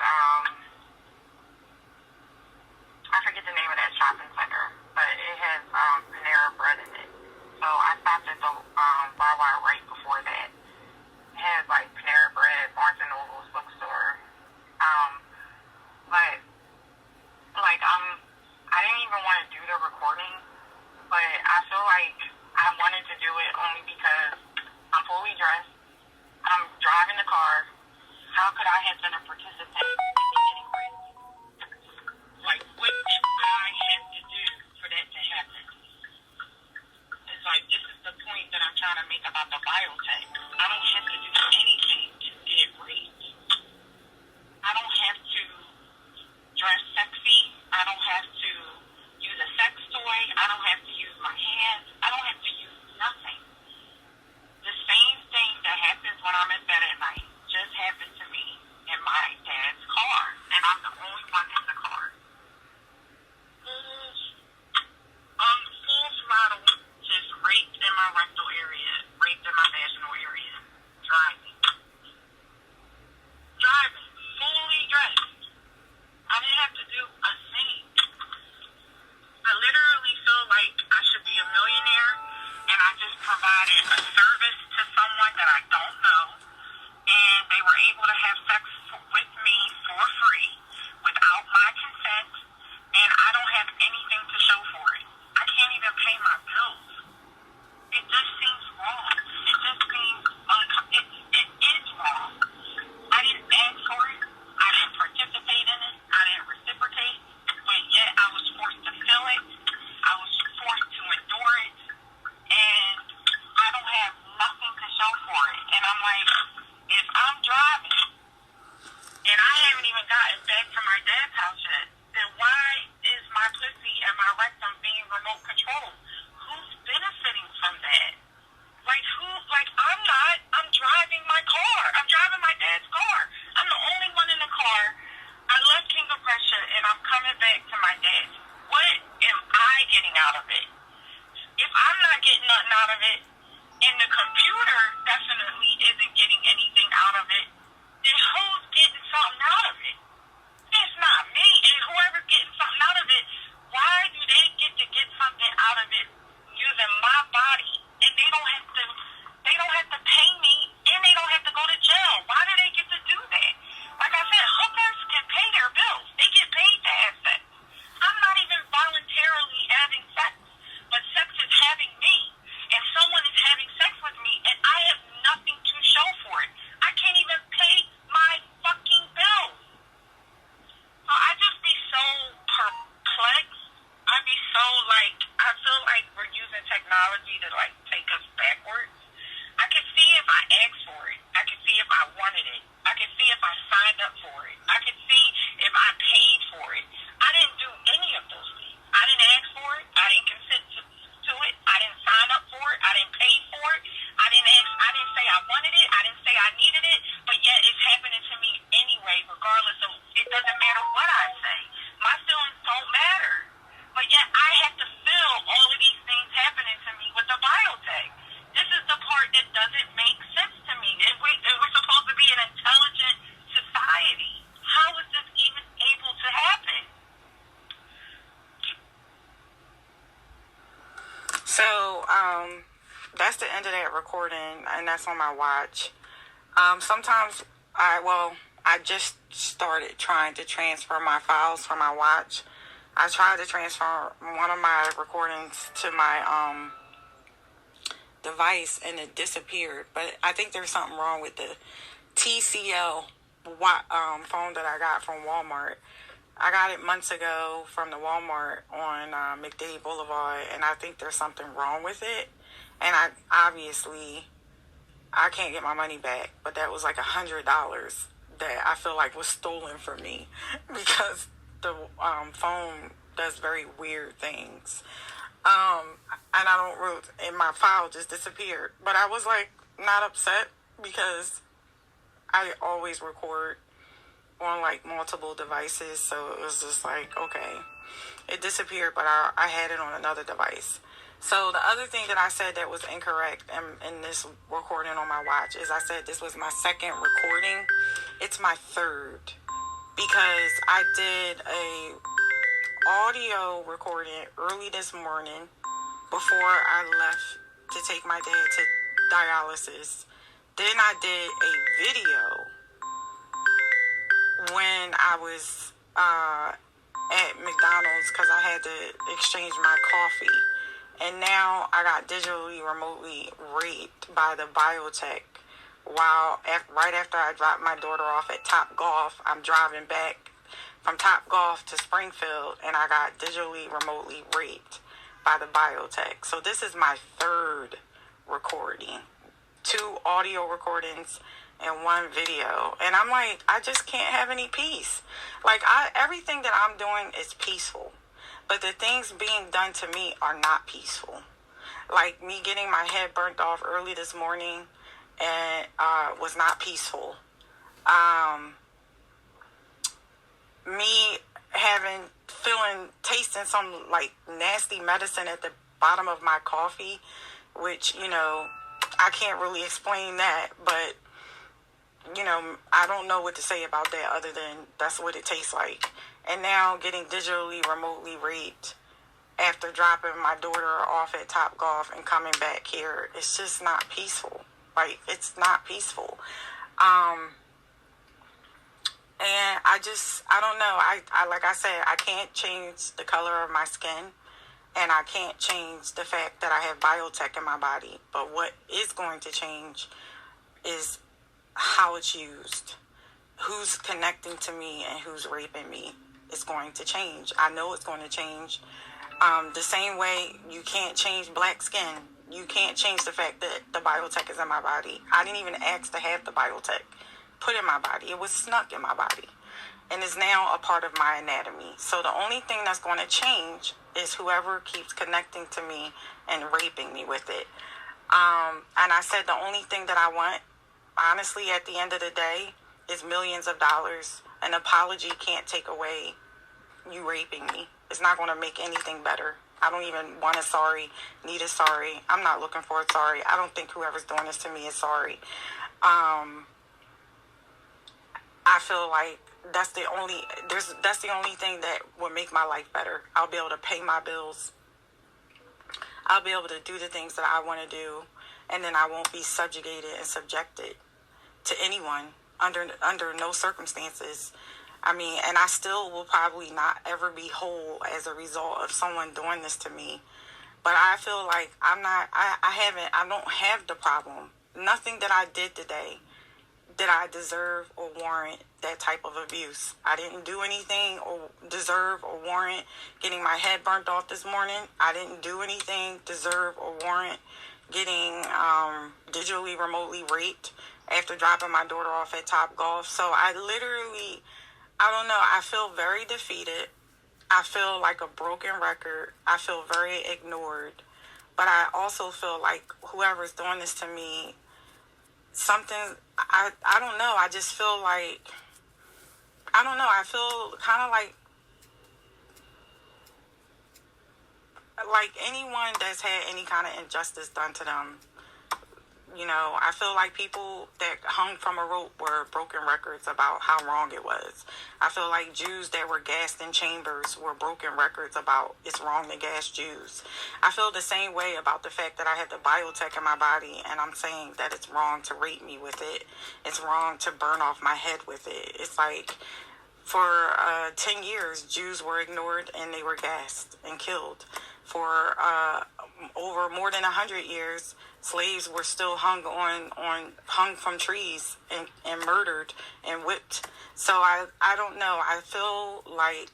I forget the name of that shopping center, but it has Panera Bread in it. So I stopped at the Wawa right before that. It has like Panera Bread, Barnes and Noble's bookstore. But like I didn't even want to do the recording, but I feel like I wanted to do it only because I'm fully dressed. I'm driving the car. How could I have been a participant in getting raped? Like, what did I have to do for that to happen? It's like, this is the point that I'm trying to make about the biotech. I don't have to do anything to get raped. I don't have to dress sexy. I don't have to use a sex toy. I don't have to use my hands. I don't have to use nothing. The same thing that happens when I'm in bed at night just happened to me in my dad's car, and I'm the only one in the car. Full throttle, just raped in my rectal area, raped in my vaginal area, driving, fully dressed. I didn't have to do a thing. I literally feel like I should be a millionaire, and I just provided a service to someone that I don't know, and they were able to have sex with me for free without my consent, and I don't have anything to show for it. I can't even pay my bills. It just seems wrong. It just seems it is wrong. I didn't ask for it. I didn't participate in it. I didn't reciprocate, but yet I was forced to feel it. I was forced to endure it, and I don't have nothing to show for it. And I'm like, if I'm driving, and I haven't even gotten back to my dad's house yet, then why is my pussy and my rectum being remote controlled? Who's benefiting from that? Like, I'm not. I'm driving my car. I'm driving my dad's car. I'm the only one in the car. I left King of Prussia, and I'm coming back to my dad's. What am I getting out of it? If I'm not getting nothing out of it, and the computer definitely isn't getting anything out of it, then who's getting something out of it? It's not me. And whoever's getting something out of it, why do they get something out of it using my body? And they don't have to pay me, and they don't have to go to jail. Why do they get to do that? Like I said, hookers can pay their bills. They get paid to have sex. I'm not even voluntarily having sex, but sex is having me. And someone is having sex with me, and I have nothing to show for it. I can't even pay my fucking bills. So I just be so perplexed. I be so I feel like we're using technology to take us backwards. I can see if I asked for it. I can see if I wanted it. I can see if I signed up for it. I can see if I paid for it. I didn't do any of those things. I didn't ask for it. I didn't consent to it. I didn't sign up for it. I didn't pay for it. I didn't say I wanted it. I didn't say I needed it. But yet it's happening to me anyway, regardless of, it doesn't matter what I say. My feelings don't matter. But yet I have to feel all of these things happening to me with the biotech. This is the part that doesn't make sense to me. If we're supposed to be an intelligent society, how is this even able to happen? So, that's the end of that recording, and that's on my watch. Sometimes I just started trying to transfer my files from my watch. I tried to transfer one of my recordings to my device, and it disappeared. But I think there's something wrong with the TCL phone that I got from Walmart. I got it months ago from the Walmart on McDade Boulevard, and I think there's something wrong with it. And I can't get my money back, but that was like $100 that I feel like was stolen from me because the phone does very weird things. And I don't really, and my file just disappeared. But I was like not upset because I always record on like multiple devices, so it was just like, okay, it disappeared, but I had it on another device. So the other thing that I said that was incorrect in this recording on my watch is I said this was my second recording. It's my third, because I did a audio recording early this morning before I left to take my dad to dialysis. Then I did a video when I was at McDonald's because I had to exchange my coffee. And now I got digitally remotely raped by the biotech right after I dropped my daughter off at Top Golf. I'm driving back from Top Golf to Springfield, and I got digitally remotely raped by the biotech. So this is my third recording. 2 audio recordings and 1 video. And I'm like, I just can't have any peace. Like, everything that I'm doing is peaceful. But the things being done to me are not peaceful. Like me getting my head burnt off early this morning and was not peaceful. Me tasting some like nasty medicine at the bottom of my coffee, which, I can't really explain that, but I don't know what to say about that other than that's what it tastes like. And now getting digitally remotely raped after dropping my daughter off at Top Golf and coming back here, it's just not peaceful. Like, it's not peaceful. And I don't know. I like I said, I can't change the color of my skin, and I can't change the fact that I have biotech in my body. But what is going to change is how it's used. Who's connecting to me and who's raping me is going to change. I know it's going to change. The same way you can't change black skin. You can't change the fact that the biotech is in my body. I didn't even ask to have the biotech put in my body. It was snuck in my body and is now a part of my anatomy. So the only thing that's going to change is whoever keeps connecting to me and raping me with it. And I said the only thing that I want, honestly, at the end of the day, is millions of dollars. An apology can't take away you raping me. It's not going to make anything better. I don't even want a sorry, need a sorry. I'm not looking for a sorry. I don't think whoever's doing this to me is sorry. I feel like that's the only thing that would make my life better. I'll be able to pay my bills. I'll be able to do the things that I want to do, and then I won't be subjugated and subjected to anyone under no circumstances. I mean, and I still will probably not ever be whole as a result of someone doing this to me. But I feel like I don't have the problem. Nothing that I did today did I deserve or warrant that type of abuse. I didn't do anything or deserve or warrant getting my head burnt off this morning. I didn't do anything, deserve or warrant getting digitally remotely raped after dropping my daughter off at Top Golf. So I don't know, I feel very defeated. I feel like a broken record. I feel very ignored. But I also feel like whoever's doing this to me, I don't know. I just feel like, I don't know. I feel kind of like anyone that's had any kind of injustice done to them. I feel like people that hung from a rope were broken records about how wrong it was. I feel like Jews that were gassed in chambers were broken records about it's wrong to gas Jews. I feel the same way about the fact that I have the biotech in my body, and I'm saying that it's wrong to rape me with it. It's wrong to burn off my head with it. It's like for 10 years, Jews were ignored and they were gassed and killed. For over more than 100 years, slaves were still hung from trees and murdered and whipped. So I don't know. I feel like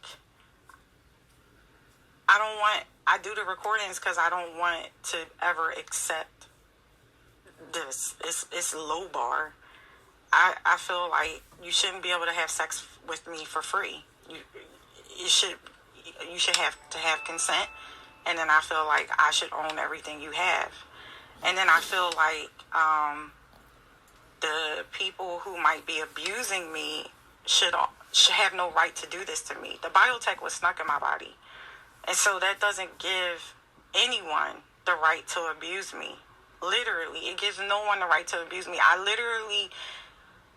I do the recordings because I don't want to ever accept this. It's low bar. I feel like you shouldn't be able to have sex with me for free. you should have to have consent, and then I feel like I should own everything you have, and then I feel like the people who might be abusing me should have no right to do this to me. The biotech was snuck in my body, and so that doesn't give anyone the right to abuse me. Literally, it gives no one the right to abuse me. I literally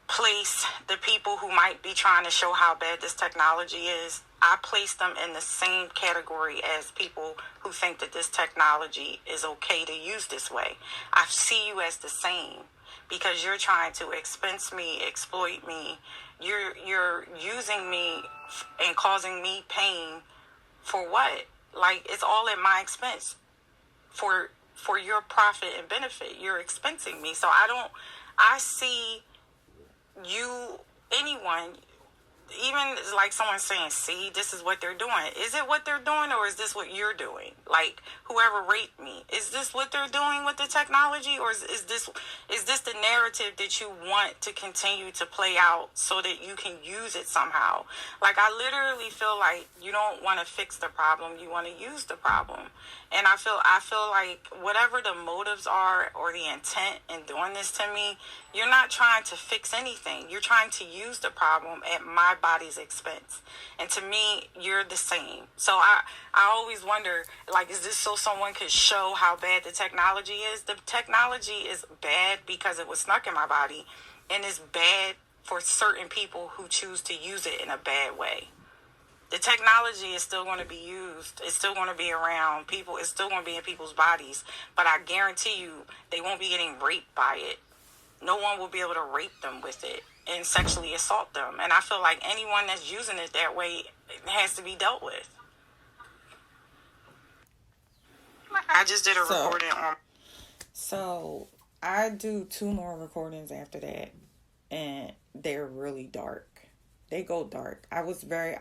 place the people who might be trying to show how bad this technology is, I place them in the same category as people who think that this technology is okay to use this way. I see you as the same because you're trying to expense me, exploit me. You're using me and causing me pain for what? Like, it's all at my expense for your profit and benefit. You're expensing me. So I see anyone, even like someone saying, see, this is what they're doing. Is it what they're doing, or is this what you're doing? Like, whoever raped me, is this what they're doing with the technology, or is this the narrative that you want to continue to play out so that you can use it somehow? Like, I literally feel like you don't want to fix the problem, you want to use the problem. And I feel like whatever the motives are or the intent in doing this to me, you're not trying to fix anything. You're trying to use the problem at my body's expense. And to me, you're the same. So I always wonder, like, is this so someone could show how bad the technology is? The technology is bad because it was snuck in my body, and it's bad for certain people who choose to use it in a bad way. The technology is still going to be used. It's still going to be around people. It's still going to be in people's bodies. But I guarantee you, they won't be getting raped by it. No one will be able to rape them with it and sexually assault them. And I feel like anyone that's using it that way has to be dealt with. I just did a recording on... So, I do 2 more recordings after that. And they're really dark. They go dark. I was very...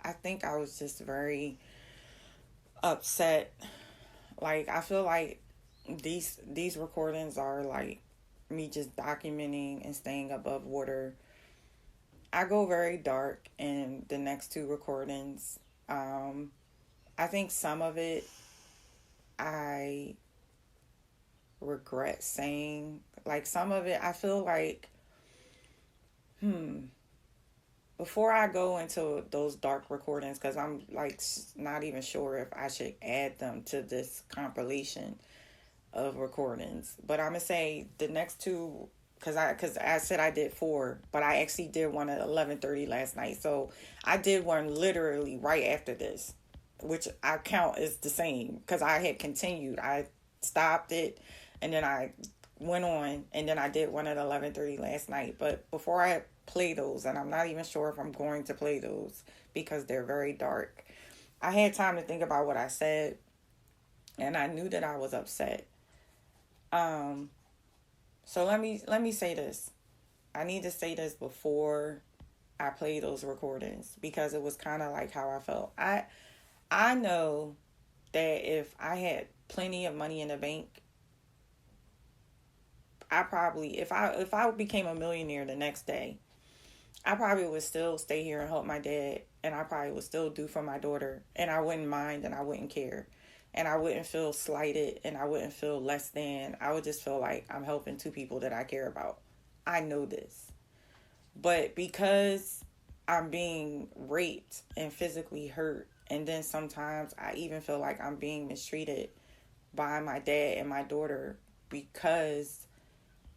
I think I was just very upset. Like, I feel like these recordings are like me just documenting and staying above water. I go very dark in the next 2 recordings. I think some of it I regret saying. Like, some of it I feel like, before I go into those dark recordings, because I'm like not even sure if I should add them to this compilation of recordings, but I'm gonna say the next 2, because I said I did 4, but I actually did one at 11:30 last night. So I did one literally right after this, which I count as the same because I had continued. I stopped it and then I went on, and then I did one at 11:30 last night. But before I play those, and I'm not even sure if I'm going to play those because they're very dark, I had time to think about what I said, and I knew that I was upset. So let me say this. I need to say this before I play those recordings because it was kind of like how I felt. I know that if I had plenty of money in the bank, I probably, if I became a millionaire the next day, I probably would still stay here and help my dad, and I probably would still do for my daughter, and I wouldn't mind, and I wouldn't care, and I wouldn't feel slighted, and I wouldn't feel less than. I would just feel like I'm helping 2 people that I care about. I know this. But because I'm being raped and physically hurt, and then sometimes I even feel like I'm being mistreated by my dad and my daughter because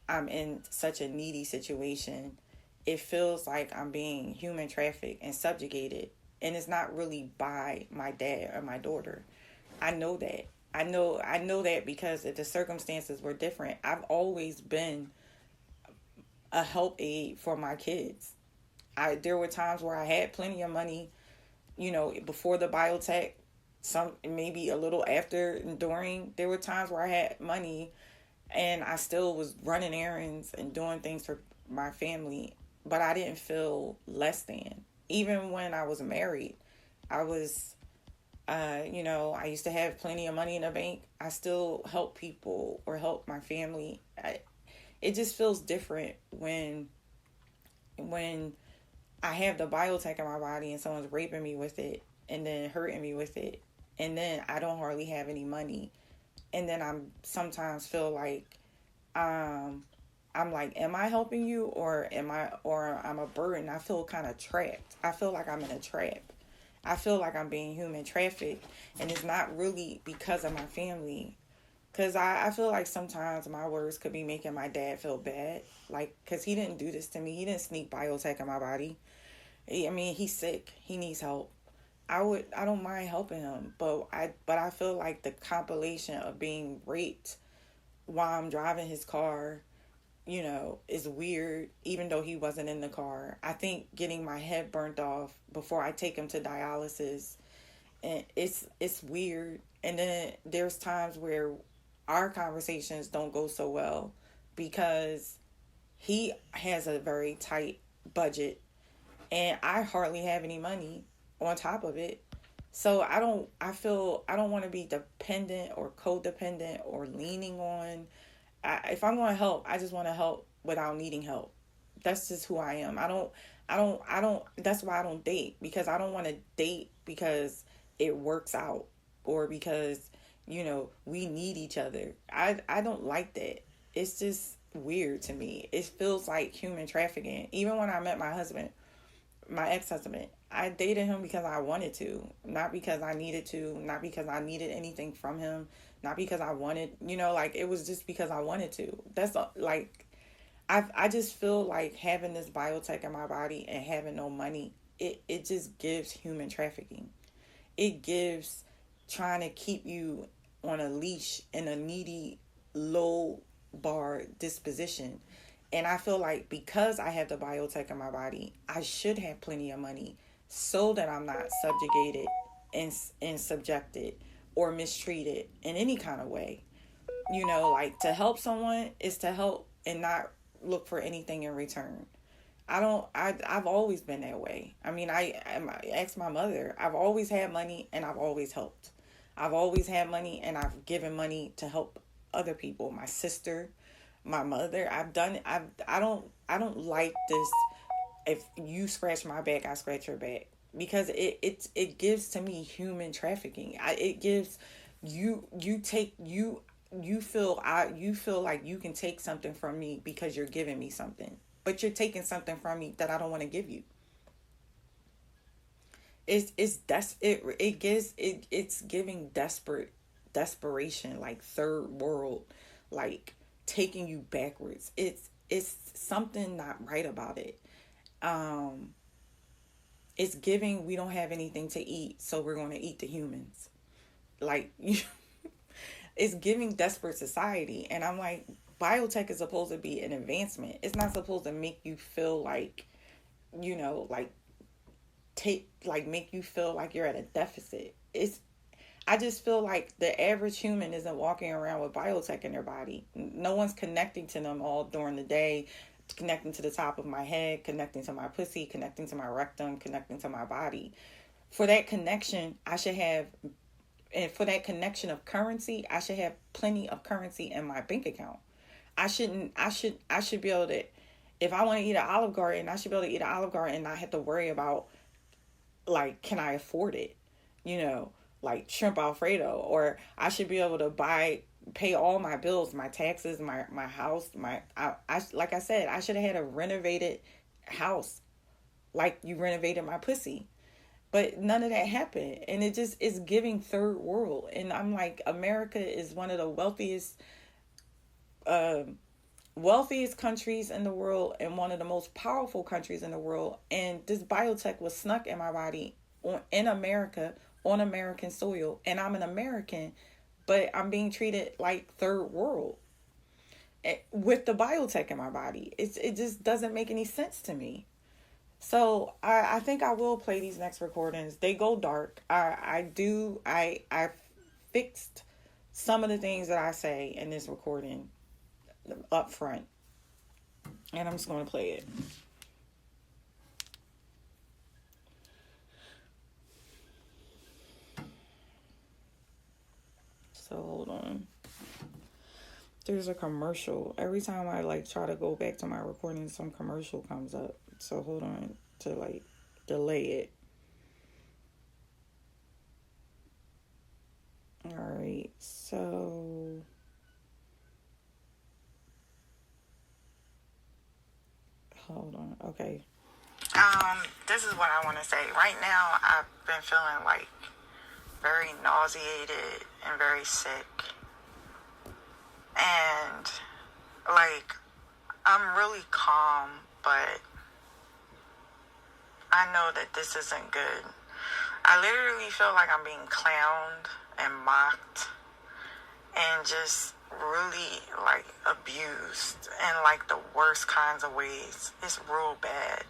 I'm in such a needy situation, it feels like I'm being human trafficked and subjugated. And it's not really by my dad or my daughter. I know that. I know that because if the circumstances were different, I've always been a help aid for my kids. There were times where I had plenty of money, before the biotech, some maybe a little after and during. There were times where I had money and I still was running errands and doing things for my family, but I didn't feel less than. Even when I was married, I was, I used to have plenty of money in the bank. I still help people or help my family. It just feels different when I have the biotech in my body and someone's raping me with it and then hurting me with it, and then I don't hardly have any money, and then I'm sometimes feel like um I'm like, am I helping you, or I'm a burden? I feel kind of trapped. I feel like I'm in a trap. I feel like I'm being human trafficked, and it's not really because of my family. Because I feel like sometimes my words could be making my dad feel bad. Like, because he didn't do this to me. He didn't sneak biotech in my body. I mean, he's sick. He needs help. I don't mind helping him. But I feel like the compilation of being raped while I'm driving his car, is weird, even though he wasn't in the car. I think getting my head burnt off before I take him to dialysis, and it's weird. And then there's times where our conversations don't go so well because he has a very tight budget and I hardly have any money on top of it. So I don't want to be dependent or codependent or leaning on. If I'm going to help, I just want to help without needing help. That's just who I am. That's why I don't date, because I don't want to date because it works out or because, we need each other. I don't like that. It's just weird to me. It feels like human trafficking. Even when I met my ex-husband, I dated him because I wanted to, not because I needed to, not because I needed anything from him, not because I wanted, like, it was just because I wanted to. That's like, I just feel like having this biotech in my body and having no money, it just gives human trafficking. It gives trying to keep you on a leash in a needy, low bar disposition. And I feel like because I have the biotech in my body, I should have plenty of money so that I'm not subjugated and subjected or mistreated in any kind of way. Like, to help someone is to help and not look for anything in return. I've always been that way. I mean, I asked my mother. I've always had money and I've always helped. I've always had money and I've given money to help other people. My sister, my mother. I don't like this. If you scratch my back, I scratch your back, because it gives to me human trafficking. It gives you feel like you can take something from me because you're giving me something, but you're taking something from me that I don't want to give you. It's giving desperation, like third world, like taking you backwards. It's something not right about it. Um, it's giving, we don't have anything to eat, so we're going to eat the humans. Like, it's giving desperate society, and I'm like, biotech is supposed to be an advancement. It's not supposed to make you feel like, like make you feel like you're at a deficit. I just feel like the average human isn't walking around with biotech in their body. No one's connecting to them all during the day, connecting to the top of my head, connecting to my pussy, connecting to my rectum, connecting to my body. For that connection, and for that connection of currency, I should have plenty of currency in my bank account. I should be able to, if I want to eat an Olive Garden, I should be able to eat an Olive Garden and not have to worry about, like, can I afford it? Like shrimp Alfredo, or I should be able to pay all my bills, my taxes, my house, like I said, I should have had a renovated house, like you renovated my pussy. But none of that happened. And it just is giving third world. And I'm like, America is one of the wealthiest countries in the world and one of the most powerful countries in the world. And this biotech was snuck in my body in America, on American soil. And I'm an American, but I'm being treated like third world with the biotech in my body. It just doesn't make any sense to me. So I think I will play these next recordings. They go dark. I fixed some of the things that I say in this recording up front. And I'm just going to play it. So hold on. There's a commercial. Every time I try to go back to my recording, some commercial comes up. So hold on. to like delay it. All right, so hold on. Okay. This is what I want to say. Right now, I've been feeling like very nauseated and very sick. And like, I'm really calm, but I know that this isn't good. I literally feel like I'm being clowned and mocked and just really like abused in like the worst kinds of ways. It's real bad.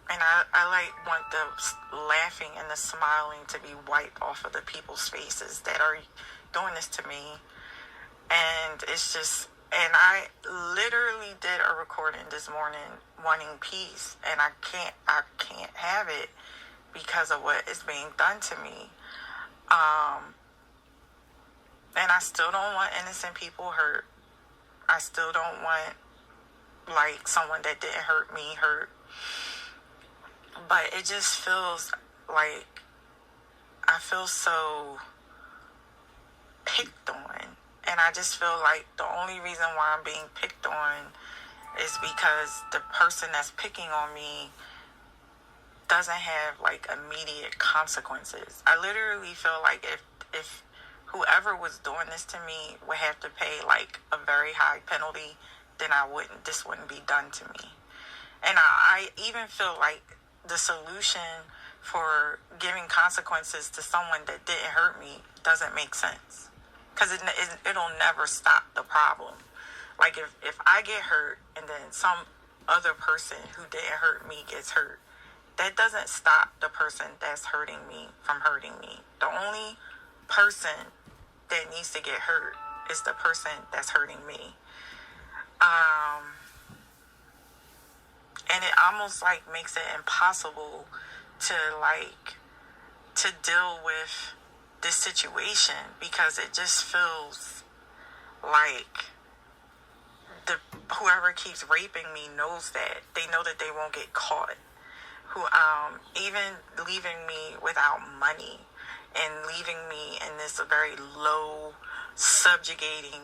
And I like want the laughing and the smiling to be wiped off of the people's faces that are doing this to me. And it's just, and I literally did a recording this morning wanting peace, and I can't have it because of what is being done to me. And I still don't want innocent people hurt. I still don't want like someone that didn't hurt me hurt. But it just feels like I feel so picked on. And I just feel like the only reason why I'm being picked on is because the person that's picking on me doesn't have like immediate consequences. I literally feel like if whoever was doing this to me would have to pay like a very high penalty, then this wouldn't be done to me. And I even feel like the solution for giving consequences to someone that didn't hurt me doesn't make sense. Because it'll never stop the problem. Like if I get hurt and then some other person who didn't hurt me gets hurt, that doesn't stop the person that's hurting me from hurting me. The only person that needs to get hurt is the person that's hurting me. And it almost like makes it impossible to deal with this situation, because it just feels like whoever keeps raping me knows that. They know that they won't get caught. Even leaving me without money and leaving me in this very low, subjected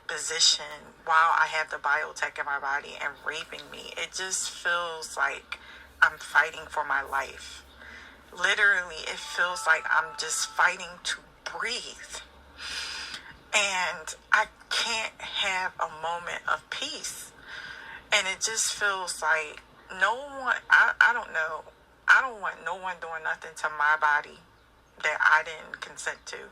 position while I have the biotech in my body and raping me. It just feels like I'm fighting for my life. Literally, it feels like I'm just fighting to breathe. And I can't have a moment of peace. And it just feels like no one, I don't know. I don't want no one doing nothing to my body that I didn't consent to.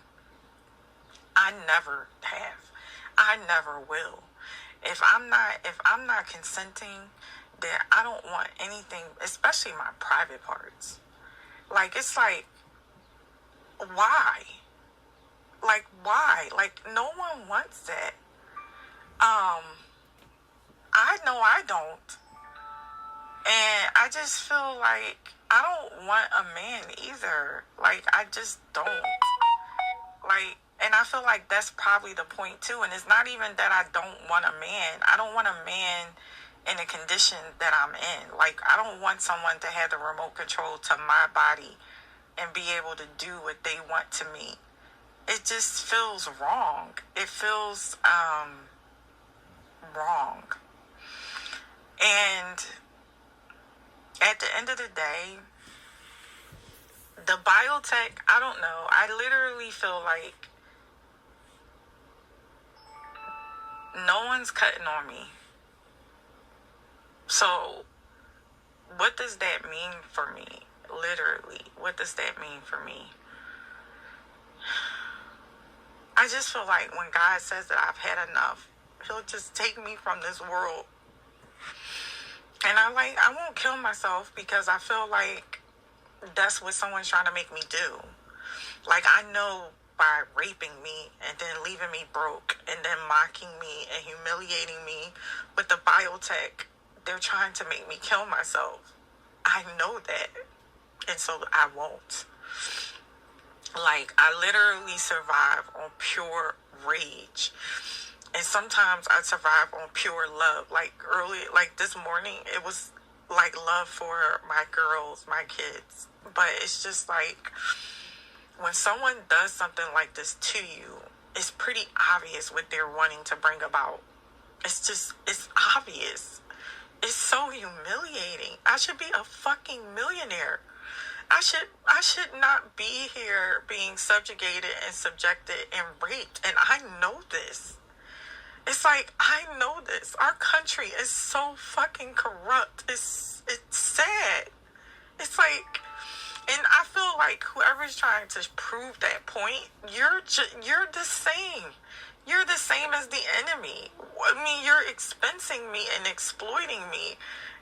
I never have. I never will. If I'm not consenting, then I don't want anything, especially my private parts. Like, it's like, why? Like, why? Like, no one wants that. I know I don't. And I just feel like I don't want a man either. Like, I just don't. Like, and I feel like that's probably the point too. And it's not even that I don't want a man. I don't want a man in the condition that I'm in. Like, I don't want someone to have the remote control to my body and be able to do what they want to me. It just feels wrong. It feels wrong. And at the end of the day, the biotech, I don't know. I literally feel like no one's cutting on me. So, what does that mean for me? Literally, what does that mean for me? I just feel like when God says that I've had enough, He'll just take me from this world. And I won't kill myself, because I feel like that's what someone's trying to make me do. Like, I know by raping me and then leaving me broke and then mocking me and humiliating me with the biotech, they're trying to make me kill myself. I know that. And so I won't. Like, I literally survive on pure rage. And sometimes I survive on pure love. Like early, like this morning, it was like love for my girls, my kids. But it's just like when someone does something like this to you, it's pretty obvious what they're wanting to bring about. It's obvious. It's so humiliating. I should be a fucking millionaire. I should not be here being subjugated and subjected and raped. And I know this. It's like, I know this. Our country is so fucking corrupt. It's sad. It's like, and I feel like whoever's trying to prove that point, you're the same. You're the same as the enemy. I mean, you're expensing me and exploiting me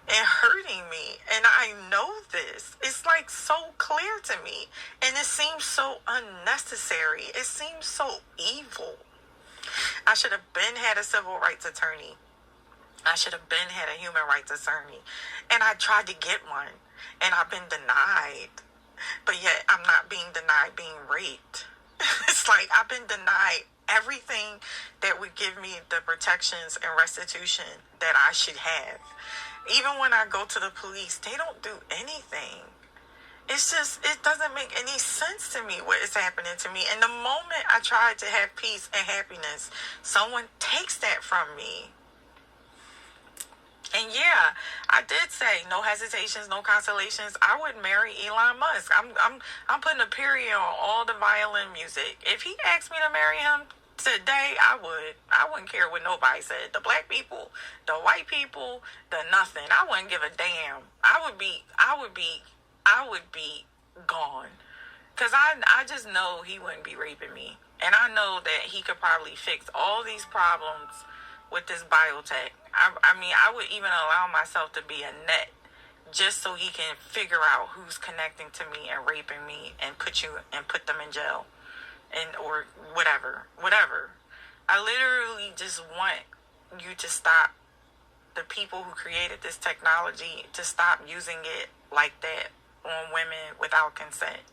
and hurting me. And I know this. It's like so clear to me. And it seems so unnecessary. It seems so evil. I should have been had a civil rights attorney. I should have been had a human rights attorney. And I tried to get one. And I've been denied. But yet I'm not being denied being raped. It's like I've been denied everything that would give me the protections and restitution that I should have. Even when I go to the police, they don't do anything. It's just, it doesn't make any sense to me what is happening to me. And the moment I try to have peace and happiness, someone takes that from me. And yeah, I did say no hesitations, no consolations. I would marry Elon Musk. I'm putting a period on all the violin music. If he asked me to marry him today, I would. I wouldn't care what nobody said. The black people, the white people, the nothing. I wouldn't give a damn. I would be gone. Cause I just know he wouldn't be raping me. And I know that he could probably fix all these problems with this biotech. I mean, I would even allow myself to be a net just so he can figure out who's connecting to me and raping me and put them in jail and or whatever. I literally just want you to stop, the people who created this technology, to stop using it like that on women without consent.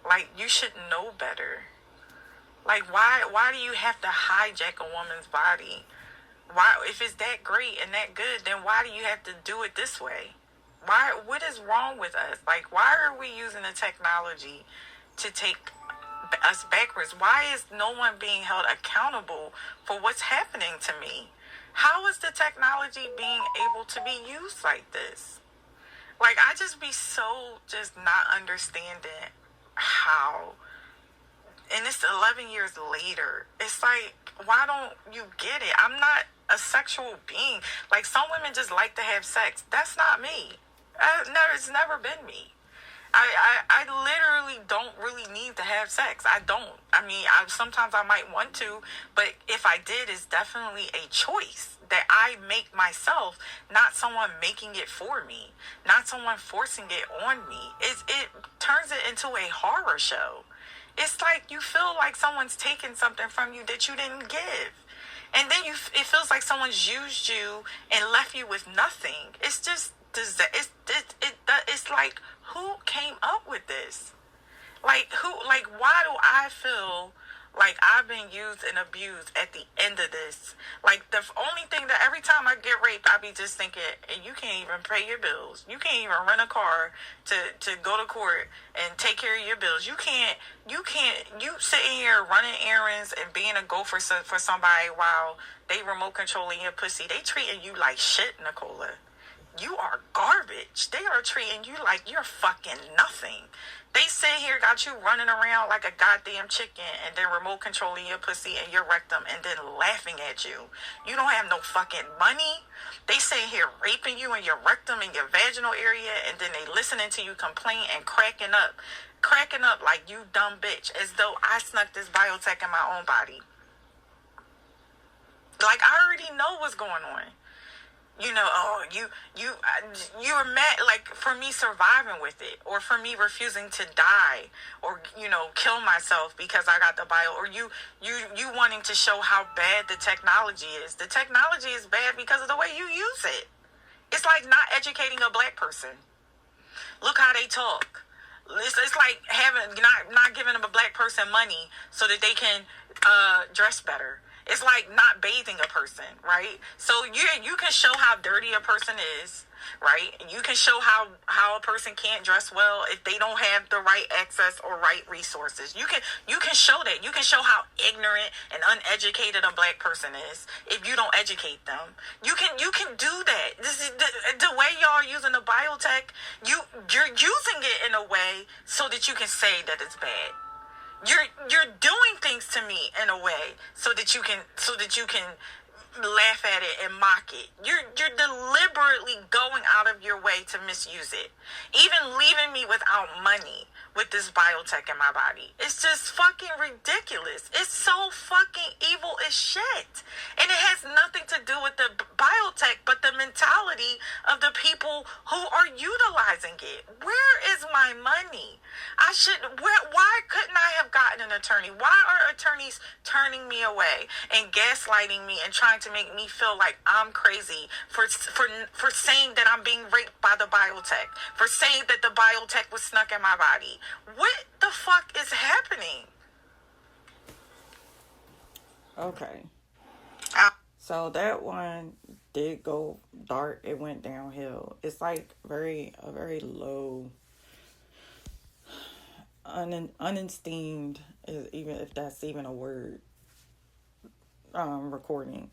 Like, you should know better. Like, why do you have to hijack a woman's body? Why, if it's that great and that good, then why do you have to do it this way? What is wrong with us? Like, why are we using the technology to take us backwards? Why is no one being held accountable for what's happening to me? How is the technology being able to be used like this? Like, I just be so just not understanding how. And it's 11 years later. It's like, why don't you get it? I'm not a sexual being. Like, some women just like to have sex. That's not me. It's never been me. I literally don't really need to have sex. I don't. I mean, sometimes I might want to, but if I did, it's definitely a choice that I make myself, not someone making it for me, not someone forcing it on me. It turns it into a horror show. It's like you feel like someone's taken something from you that you didn't give. And then it feels like someone's used you and left you with nothing. It's just, it's like, who came up with this? Like, why do I feel like I've been used and abused at the end of this? Like, the only thing that every time I get raped, I be just thinking, you can't even pay your bills. You can't even rent a car to go to court and take care of your bills. You sitting here running errands and being a gopher for somebody while they remote controlling your pussy. They treating you like shit, Nikola. You are garbage. They are treating you like you're fucking nothing. They sit here, got you running around like a goddamn chicken, and then remote controlling your pussy and your rectum, and then laughing at you. You don't have no fucking money. They sit here raping you in your rectum and your vaginal area, and then they listening to you complain and cracking up like you dumb bitch, as though I snuck this biotech in my own body. Like, I already know what's going on. You know, you're mad, like, for me surviving with it, or for me refusing to die, or, kill myself because I got the bio, or you wanting to show how bad the technology is. The technology is bad because of the way you use it. It's like not educating a black person. Look how they talk. It's like not giving a black person money so that they can dress better. It's like not bathing a person, right? So you can show how dirty a person is, right? You can show how a person can't dress well if they don't have the right access or right resources. You can show that. You can show how ignorant and uneducated a black person is if you don't educate them. You can do that. This is the way y'all are using the biotech. You're using it in a way so that you can say that it's bad. You're doing things to me in a way so that you can laugh at it and mock it. You're deliberately going out of your way to misuse it. Even leaving me without money with this biotech in my body. It's just fucking ridiculous. It's so fucking evil as shit. And it has nothing to do with the biotech, but the mentality of the people who are utilizing it. Where is my money? Why couldn't I have gotten an attorney? Why are attorneys turning me away and gaslighting me and trying to make me feel like I'm crazy for saying that I'm being raped by the biotech, for saying that the biotech was snuck in my body? What the fuck is happening? Okay. So that one did go dark. It went downhill. It's like a very low, unesteemed, even if that's even a word, recording.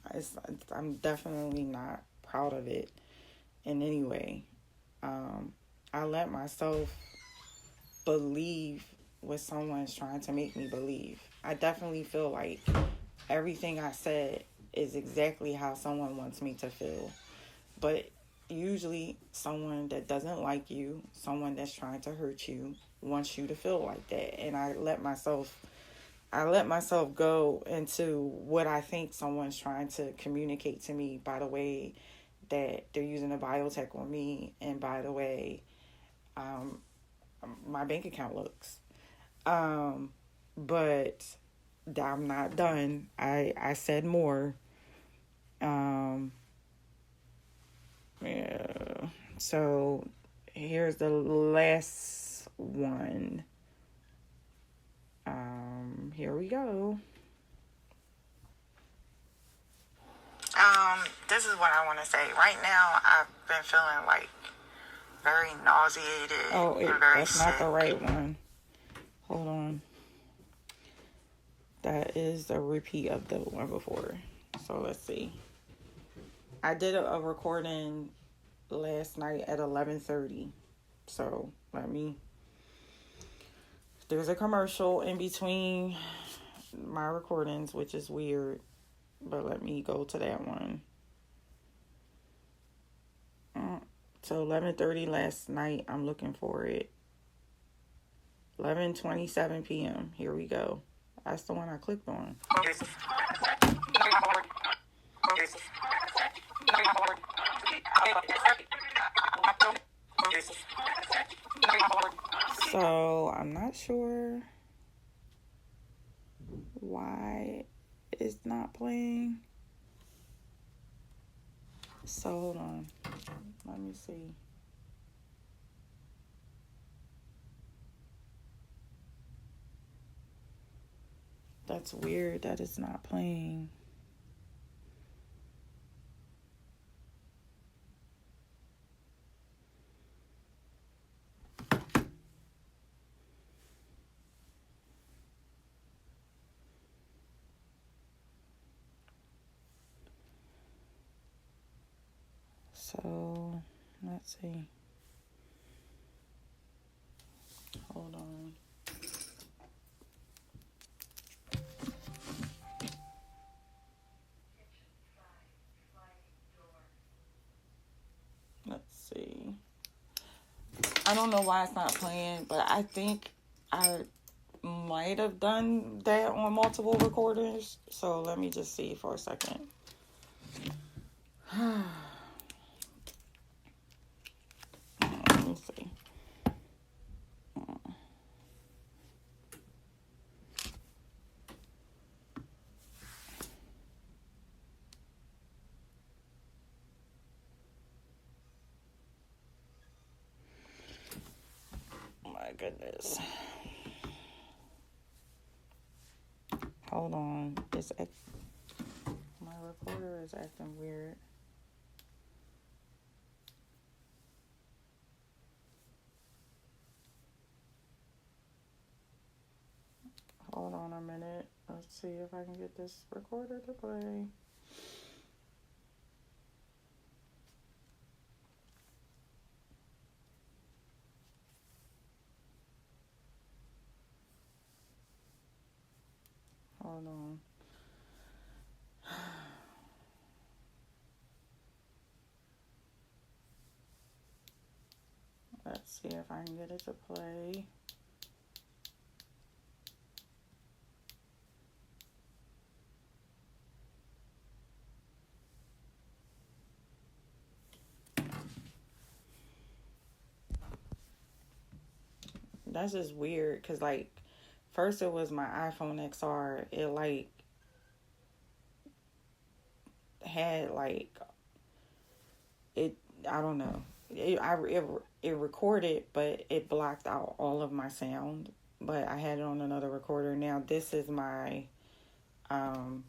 I'm definitely not proud of it in any way. I let myself believe what someone's trying to make me believe. I definitely feel like everything I said is exactly how someone wants me to feel. But usually someone that doesn't like you, someone that's trying to hurt you, wants you to feel like that. And I let myself go into what I think someone's trying to communicate to me by the way that they're using a biotech on me, and by the way my bank account looks. But I'm not done. I said more. Yeah. So here's the last one. Here we go. This is what I want to say. Right now, I've been feeling like very nauseated and very that's sick. Not the right one. Hold on. That is the repeat of the one before. So let's see. I did a recording last night at 11:30. So there's a commercial in between my recordings, which is weird. But let me go to that one. So 11:30 last night. I'm looking for it. 11:27 p.m. Here we go. That's the one I clicked on. So I'm not sure why it's not playing. So hold on. Let me see. That's weird that it's not playing. So, let's see. Hold on. Let's see. I don't know why it's not playing, but I think I might have done that on multiple recorders. So let me just see for a second. Let me see. My goodness. Hold on. recorder is acting weird. Hold on a minute. Let's see if I can get this recorder to play. Hold on. Let's see if I can get it to play. That's just weird because, like, first it was my iPhone XR. It, like, had, like, it, I don't know. It recorded, but it blocked out all of my sound. But I had it on another recorder. Now, this is my Samsung.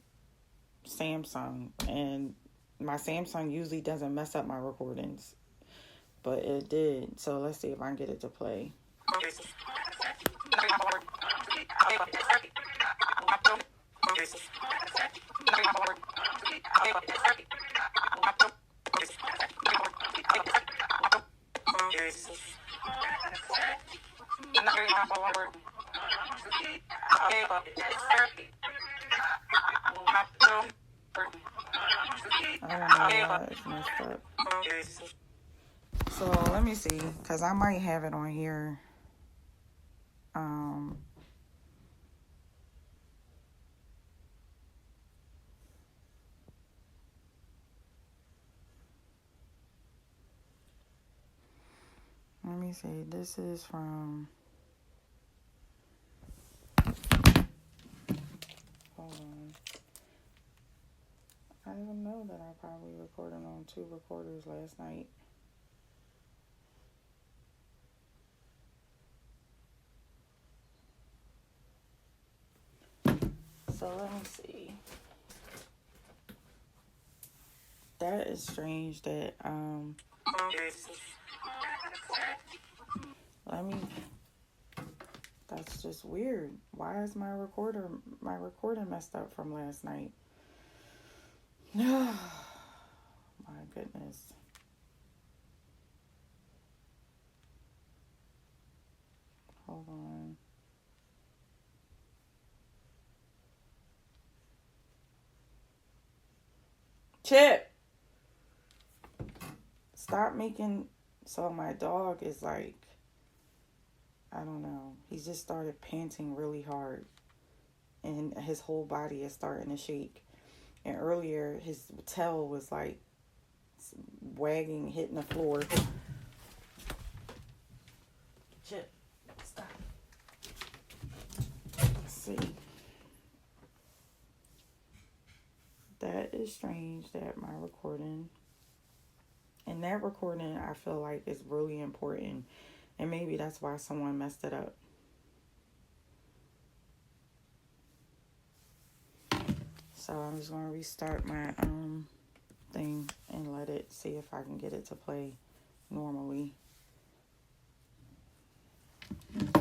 And my Samsung usually doesn't mess up my recordings. But it did. So let's see if I can get it to play. I don't know why it's messed up. So let me see, because I might have it on here. Let me see. This is from. Hold on. I don't know that I probably recorded on 2 recorders last night. So let me see. That is strange that that's just weird. Why is my recording messed up from last night? My goodness. Hold on. Chip! Stop making... So my dog is like... I don't know. He just started panting really hard. And his whole body is starting to shake. And earlier, his tail was like wagging, hitting the floor. Chip, stop. Let's see. That is strange that my recording. And that recording, I feel like, is really important. And maybe that's why someone messed it up. So I'm just going to restart my thing and let it see if I can get it to play normally. Let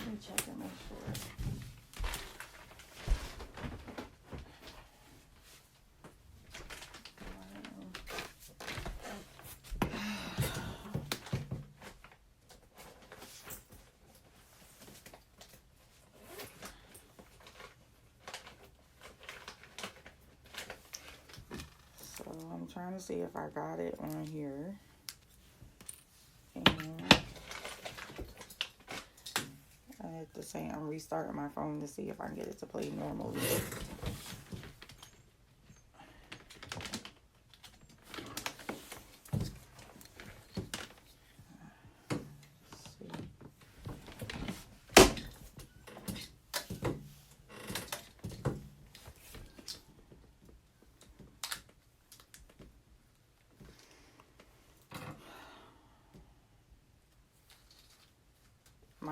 me check and make sure. I'm trying to see if I got it on here. And I have to say I'm restarting my phone to see if I can get it to play normally.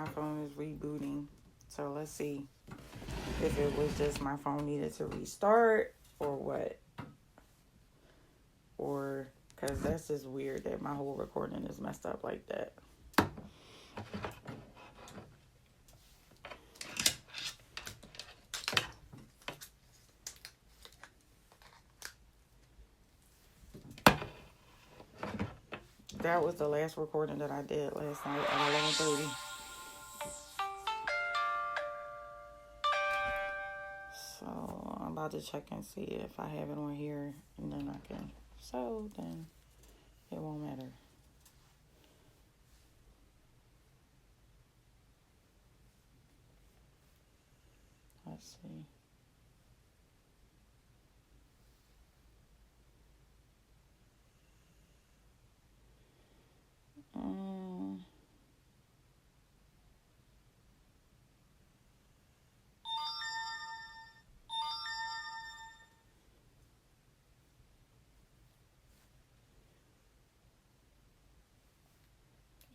my phone is rebooting. So let's see if it was just my phone needed to restart or what. Or, because that's just weird that my whole recording is messed up like that. That was the last recording that I did last night at 11:30. So I'm about to check and see if I have it on here, and then I can. So then it won't matter. Let's see.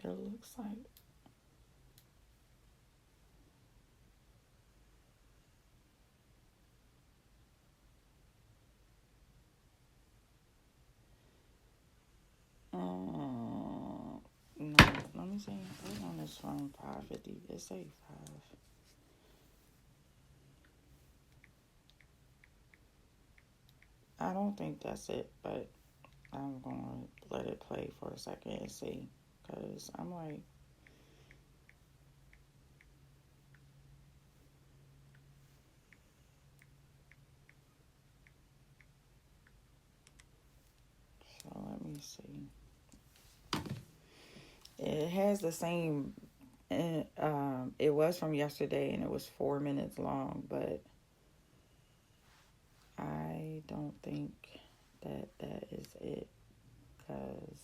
It looks like. No, let me see. What's on this phone? 550. It say 5. I don't think that's it, but I'm going to let it play for a second and see. Because I'm like, so let me see. It has the same, it was from yesterday and it was 4 minutes long, but I don't think that is it, because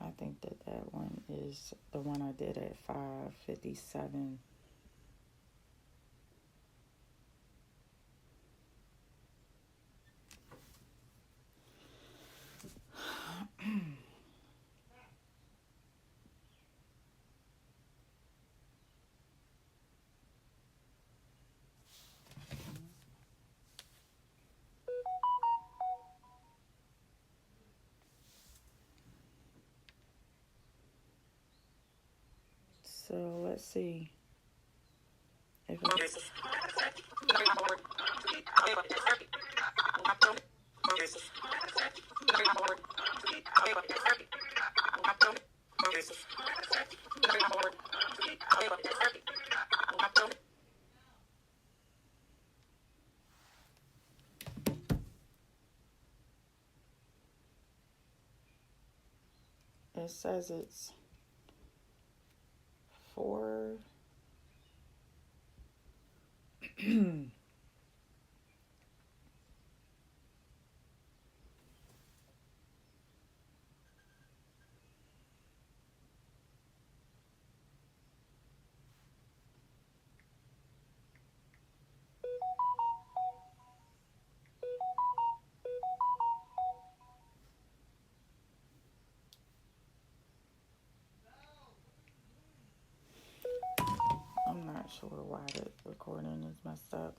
I think that one is the one I did at 5:57. So let's see if it's... It says it's 4. I'm not sure why the recording is messed up.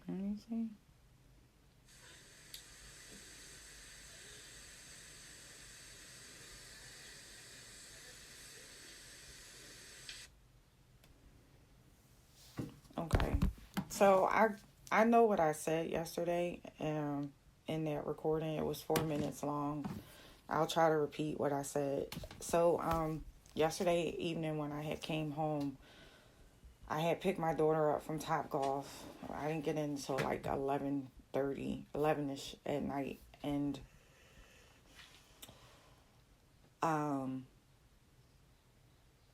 Let me see. Okay. So I know what I said yesterday in that recording. It was 4 minutes long. I'll try to repeat what I said. So yesterday evening when I had came home, I had picked my daughter up from Topgolf. I didn't get in until like 11:30, 11ish at night. And um,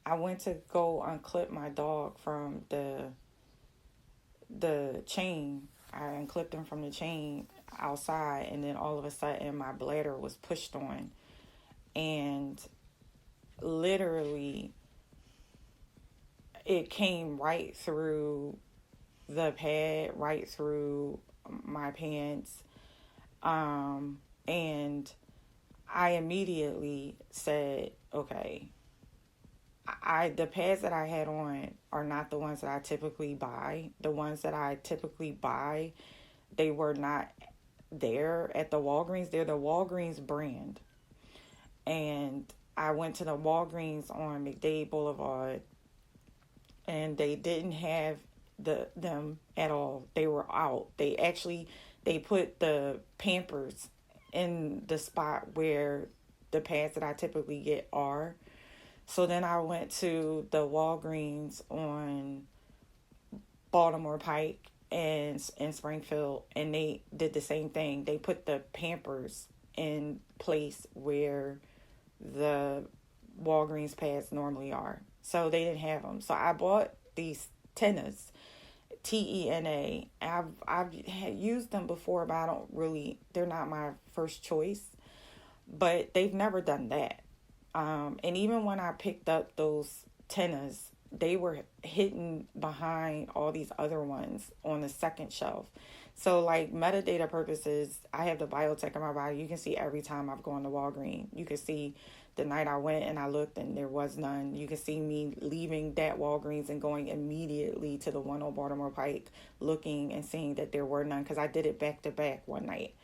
I went to go unclip my dog from the chain. I unclipped him from the chain outside, and then all of a sudden my bladder was pushed on, and literally it came right through the pad, right through my pants. And I immediately said, okay, the pads that I had on are not the ones that I typically buy. The ones that I typically buy, they were not there at the Walgreens. They're the Walgreens brand. And I went to the Walgreens on McDade Boulevard, and they didn't have them at all. They were out. They put the Pampers in the spot where the pads that I typically get are. So then I went to the Walgreens on Baltimore Pike and in Springfield, and they did the same thing. They put the Pampers in place where the Walgreens pads normally are. So they didn't have them. So I bought these Tenas, TENA. I've used them before, but they're not my first choice. But they've never done that. And even when I picked up those Tenas, they were hidden behind all these other ones on the second shelf. So, like, metadata purposes, I have the biotech in my body. You can see every time I've gone to Walgreens. You can see the night I went and I looked and there was none. You can see me leaving that Walgreens and going immediately to the one on Baltimore Pike, looking and seeing that there were none, because I did it back to back one night.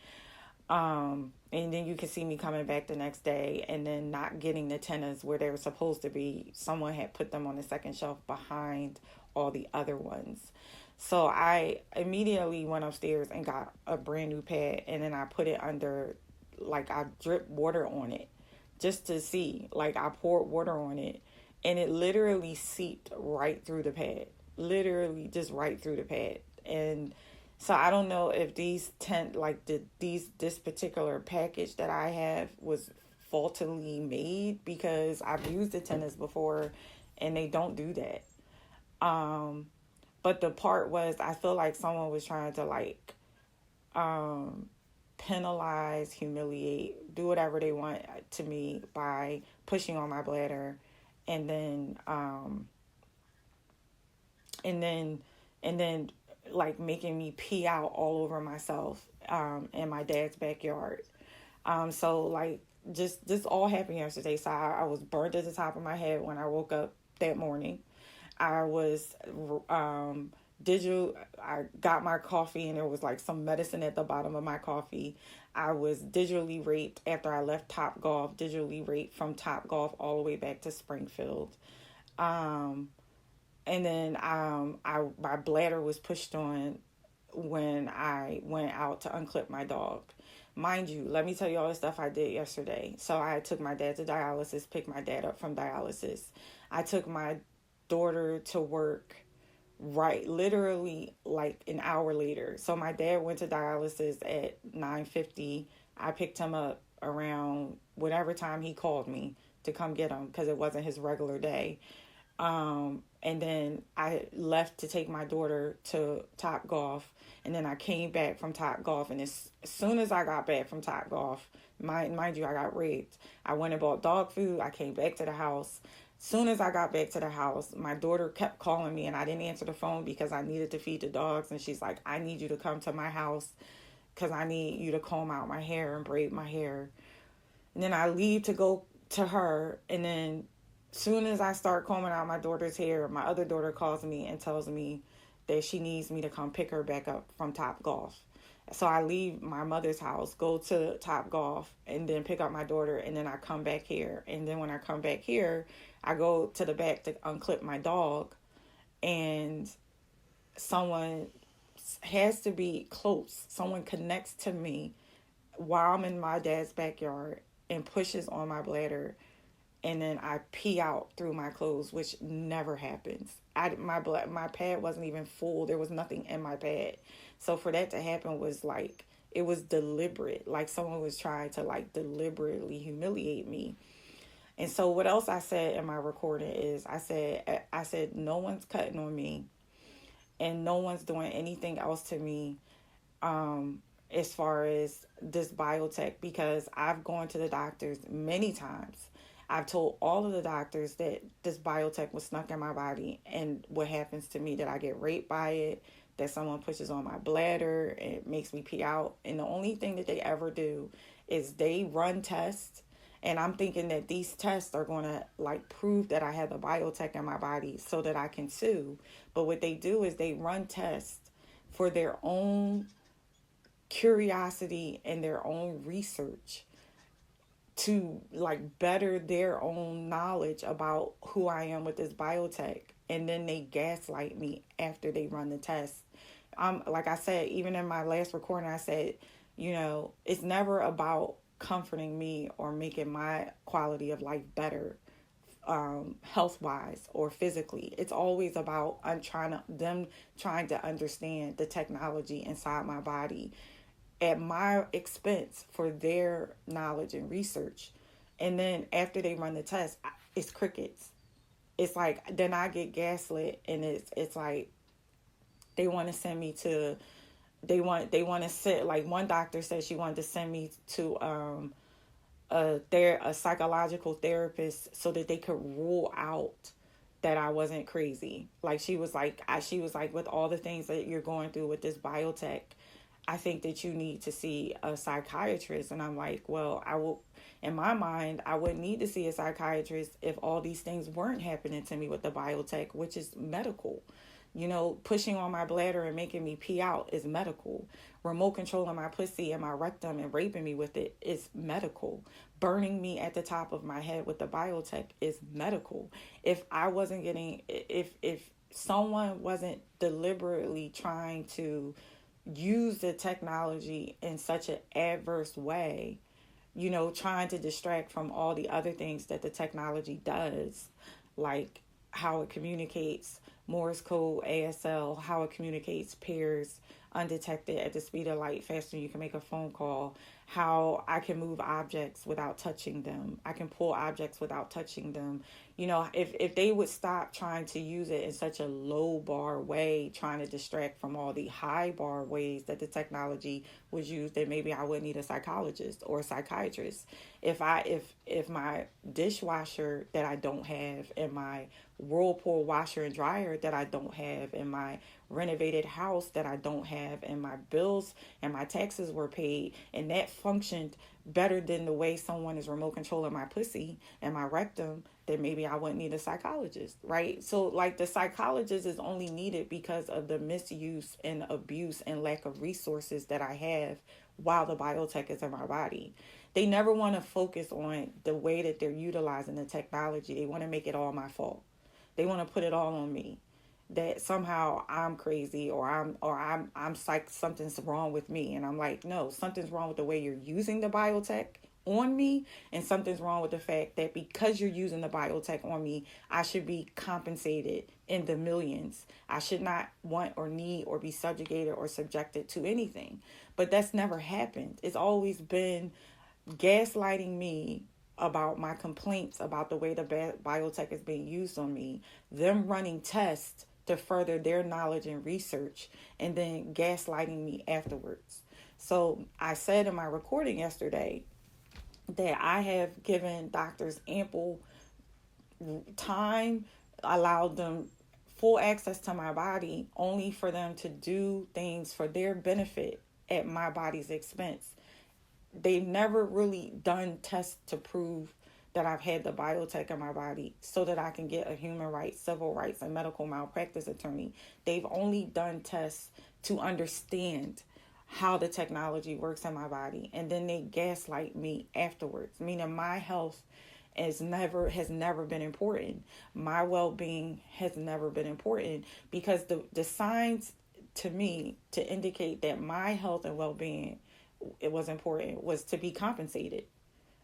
And then you can see me coming back the next day and then not getting the Tenas where they were supposed to be. Someone had put them on the second shelf behind all the other ones. So I immediately went upstairs and got a brand new pad, and then I put it under, like, I dripped water on it just to see. Like, I poured water on it, and it literally seeped right through the pad. Literally just right through the pad. And so I don't know if this particular package that I have was faultily made, because I've used the Tenas before and they don't do that. But the part was, I feel like someone was trying to penalize, humiliate, do whatever they want to me by pushing on my bladder, and then like making me pee out all over myself in my dad's backyard. So like this all happened yesterday. So I was burned at the top of my head when I woke up that morning. I was I got my coffee and there was like some medicine at the bottom of my coffee. I was digitally raped after I left Top Golf, digitally raped from Top Golf all the way back to Springfield. And then my bladder was pushed on when I went out to unclip my dog. Mind you, let me tell you all the stuff I did yesterday. So I took my dad to dialysis, picked my dad up from dialysis. I took my daughter to work literally like an hour later. So my dad went to dialysis at 9:50. I picked him up around whatever time he called me to come get him, because it wasn't his regular day. And then I left to take my daughter to Top Golf, and then I came back from Top Golf, and as soon as I got back from Top Golf, mind you, I got raped. I went and bought dog food. I came back to the house. Soon as I got back to the house, my daughter kept calling me, and I didn't answer the phone because I needed to feed the dogs, and she's like, I need you to come to my house because I need you to comb out my hair and braid my hair. And then I leave to go to her, and then soon as I start combing out my daughter's hair, my other daughter calls me and tells me that she needs me to come pick her back up from Top Golf. So I leave my mother's house, go to Top Golf, and then pick up my daughter, and then I come back here. And then when I come back here, I go to the back to unclip my dog, and someone has to be close. Someone connects to me while I'm in my dad's backyard and pushes on my bladder, and then I pee out through my clothes, which never happens. My pad wasn't even full. There was nothing in my pad. So for that to happen was like, it was deliberate. Like someone was trying to like deliberately humiliate me. And so what else I said in my recording is I said no one's cutting on me and no one's doing anything else to me as far as this biotech, because I've gone to the doctors many times. I've told all of the doctors that this biotech was snuck in my body, and what happens to me, that I get raped by it, that someone pushes on my bladder, and it makes me pee out. And the only thing that they ever do is they run tests, and I'm thinking that these tests are going to like prove that I have the biotech in my body so that I can sue. But what they do is they run tests for their own curiosity and their own research to like better their own knowledge about who I am with this biotech. And then they gaslight me after they run the test. Like I said, even in my last recording, I said, it's never about comforting me or making my quality of life better, health wise or physically. It's always about them trying to understand the technology inside my body at my expense for their knowledge and research. And then after they run the test, it's crickets. It's like, then I get gaslit, and it's like they want to send me to, they want to send, like one doctor said she wanted to send me to a psychological therapist so that they could rule out that I wasn't crazy. Like she was like, with all the things that you're going through with this biotech, I think that you need to see a psychiatrist. And I'm like, well, in my mind, I wouldn't need to see a psychiatrist if all these things weren't happening to me with the biotech, which is medical. Pushing on my bladder and making me pee out is medical. Remote controlling my pussy and my rectum and raping me with it is medical. Burning me at the top of my head with the biotech is medical. If someone wasn't deliberately trying to use the technology in such an adverse way, trying to distract from all the other things that the technology does, like how it communicates Morse code, ASL, how it communicates pairs undetected at the speed of light, faster than you can make a phone call, how I can move objects without touching them. I can pull objects without touching them. If they would stop trying to use it in such a low bar way, trying to distract from all the high bar ways that the technology was used, then maybe I wouldn't need a psychologist or a psychiatrist. If my dishwasher that I don't have, and my Whirlpool washer and dryer that I don't have, and my renovated house that I don't have, and my bills and my taxes were paid, and that functioned better than the way someone is remote controlling my pussy and my rectum, then maybe I wouldn't need a psychologist, right? So like the psychologist is only needed because of the misuse and abuse and lack of resources that I have while the biotech is in my body. They never want to focus on the way that they're utilizing the technology. They want to make it all my fault. They want to put it all on me, that somehow I'm crazy or I'm psyched, something's wrong with me. And I'm like, no, something's wrong with the way you're using the biotech on me, and something's wrong with the fact that because you're using the biotech on me, I should be compensated in the millions. I should not want or need or be subjugated or subjected to anything. But that's never happened. It's always been gaslighting me about my complaints about the way the biotech is being used on me, them running tests to further their knowledge and research, and then gaslighting me afterwards. So I said in my recording yesterday that I have given doctors ample time, allowed them full access to my body, only for them to do things for their benefit at my body's expense. They've never really done tests to prove that I've had the biotech in my body so that I can get a human rights, civil rights, and medical malpractice attorney. They've only done tests to understand how the technology works in my body, and then they gaslight me afterwards, meaning my health has never been important. My well-being has never been important, because the signs to me to indicate that my health and well-being, it was important, was to be compensated,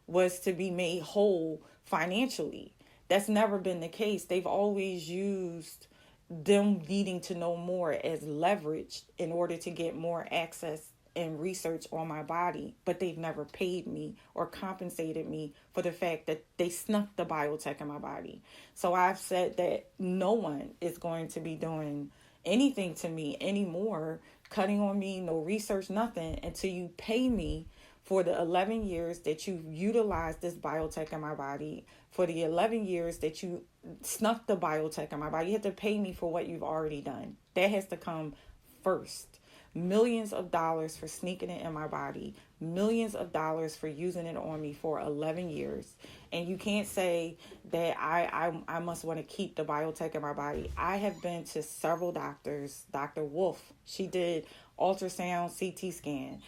was to be made whole financially. That's never been the case. They've always used them needing to know more as leverage in order to get more access and research on my body, but they've never paid me or compensated me for the fact that they snuck the biotech in my body. So I've said that no one is going to be doing anything to me anymore, cutting on me, no research, nothing, until you pay me for the 11 years that you utilized this biotech in my body, for the 11 years that you snuck the biotech in my body. You have to pay me for what you've already done. That has to come first. Millions of dollars for sneaking it in my body, millions of dollars for using it on me for 11 years. And you can't say that I must want to keep the biotech in my body. I have been to several doctors. Dr. Wolf, she did ultrasound, CT scan.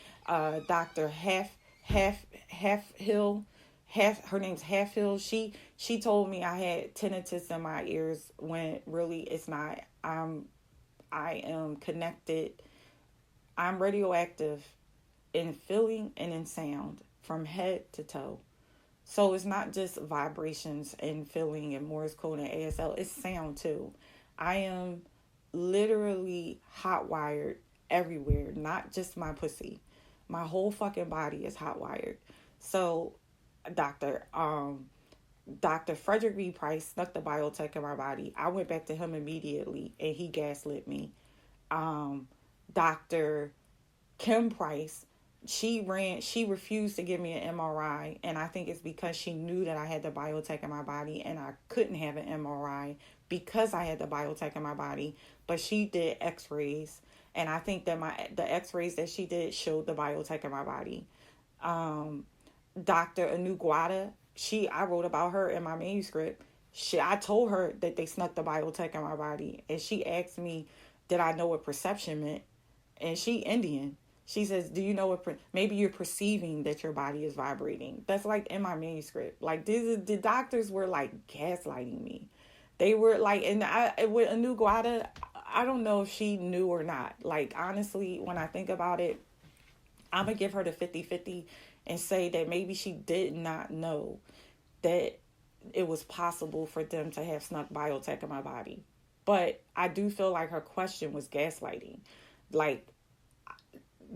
Dr. Halfhill, her name's Halfhill. She told me I had tinnitus in my ears when really it's not. I am connected. I'm radioactive in feeling and in sound from head to toe. So it's not just vibrations and feeling and Morse code and ASL, it's sound too. I am literally hot wired everywhere, not just my pussy. My whole fucking body is hot wired. So Dr. Frederick B. Price snuck the biotech in my body. I went back to him immediately and he gaslit me. Dr. Kim Price, she refused to give me an MRI, and I think it's because she knew that I had the biotech in my body and I couldn't have an MRI because I had the biotech in my body, but she did x-rays, and I think that the x-rays that she did showed the biotech in my body. Dr. Anu Guada, I wrote about her in my manuscript. I told her that they snuck the biotech in my body, and she asked me, did I know what perception meant? And she Indian. She says, do you know what, maybe you're perceiving that your body is vibrating. That's like in my manuscript. Like the doctors were like gaslighting me. They were like, and with Anu Guada, I don't know if she knew or not. Like, honestly, when I think about it, I'm going to give her the 50-50 and say that maybe she did not know that it was possible for them to have snuck biotech in my body. But I do feel like her question was gaslighting. Like,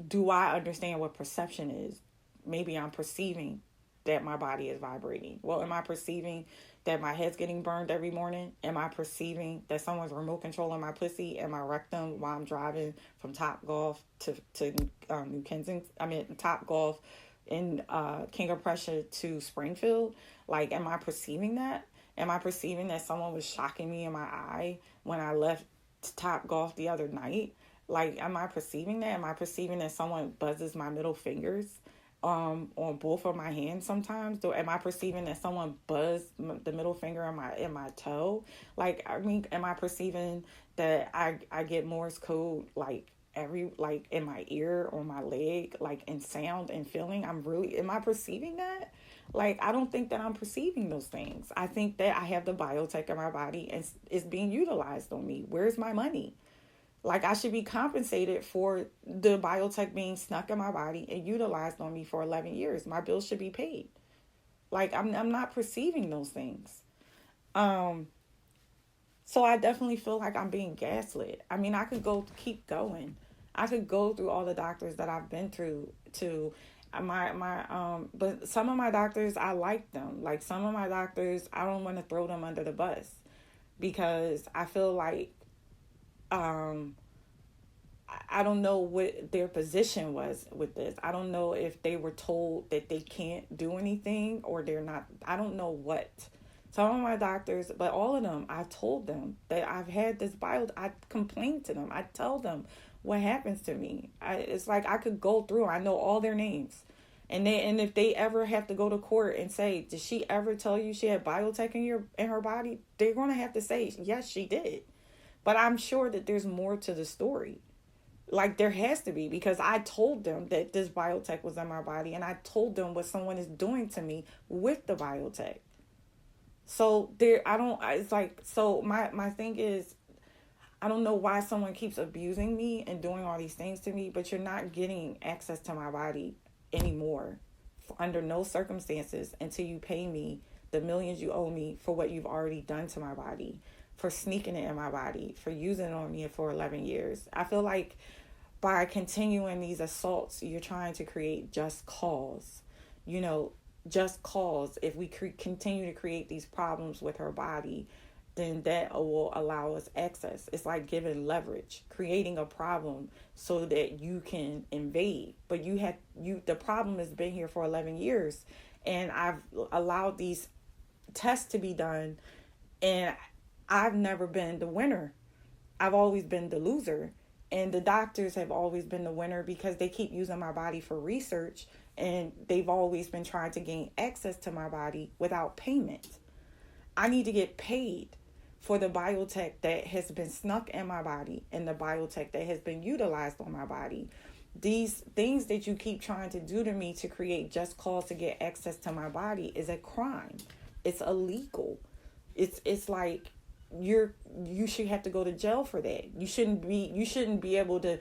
do I understand what perception is? Maybe I'm perceiving that my body is vibrating. Well, am I perceiving that my head's getting burned every morning? Am I perceiving that someone's remote controlling my pussy and my rectum while I'm driving from Top Golf to New Kensington? I mean, Top Golf in King of Prussia to Springfield. Like, am I perceiving that? Am I perceiving that someone was shocking me in my eye when I left Top Golf the other night? Like, am I perceiving that? Am I perceiving that someone buzzes my middle fingers on both of my hands sometimes? Am I perceiving that someone buzzed the middle finger in my toe? Like, I mean, am I perceiving that I get Morse code like in my ear or my leg, like in sound and feeling? Am I perceiving that? Like, I don't think that I'm perceiving those things. I think that I have the biotech in my body and it's being utilized on me. Where's my money? Like, I should be compensated for the biotech being snuck in my body and utilized on me for 11 years. My bills should be paid. Like, I'm not perceiving those things. So I definitely feel like I'm being gaslit. I mean, I could keep going. I could go through all the doctors that I've been through to but some of my doctors, I like them. Like, some of my doctors, I don't want to throw them under the bus because I feel like I don't know what their position was with this. I don't know if they were told that they can't do anything or they're not. I don't know what. Some of my doctors, but all of them, I told them that I've had this I complained to them. I tell them what happens to me. It's like I could go through. I know all their names. And if they ever have to go to court and say, did she ever tell you she had biotech in her body? They're going to have to say, yes, she did. But I'm sure that there's more to the story. Like, there has to be, because I told them that this biotech was in my body and I told them what someone is doing to me with the biotech. So my thing is, I don't know why someone keeps abusing me and doing all these things to me, but you're not getting access to my body anymore under no circumstances until you pay me the millions you owe me for what you've already done to my body, for sneaking it in my body, for using it on me for 11 years. I feel like by continuing these assaults, you're trying to create just cause. You know, just cause. If we continue to create these problems with her body, then that will allow us access. It's like giving leverage, creating a problem so that you can invade. But the problem has been here for 11 years, and I've allowed these tests to be done, and I've never been the winner. I've always been the loser. And the doctors have always been the winner because they keep using my body for research, and they've always been trying to gain access to my body without payment. I need to get paid for the biotech that has been snuck in my body and the biotech that has been utilized on my body. These things that you keep trying to do to me to create just cause to get access to my body is a crime. It's illegal. It's like you should have to go to jail for that. You shouldn't be able to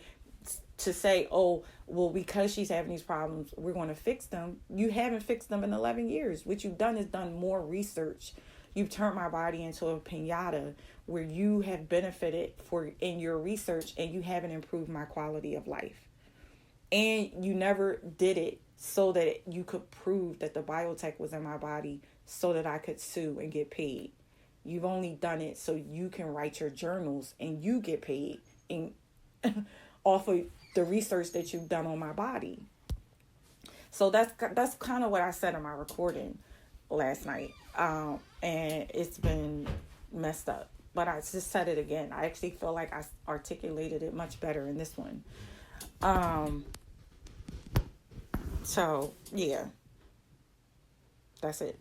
say, oh, well, because she's having these problems, we're going to fix them. You haven't fixed them in 11 years. What you've done is done more research. You've turned my body into a piñata where you have benefited in your research, and you haven't improved my quality of life. And you never did it so that you could prove that the biotech was in my body so that I could sue and get paid. You've only done it so you can write your journals and you get paid off of the research that you've done on my body. So that's kind of what I said in my recording last night. And it's been messed up. But I just said it again. I actually feel like I articulated it much better in this one. So, yeah. That's it.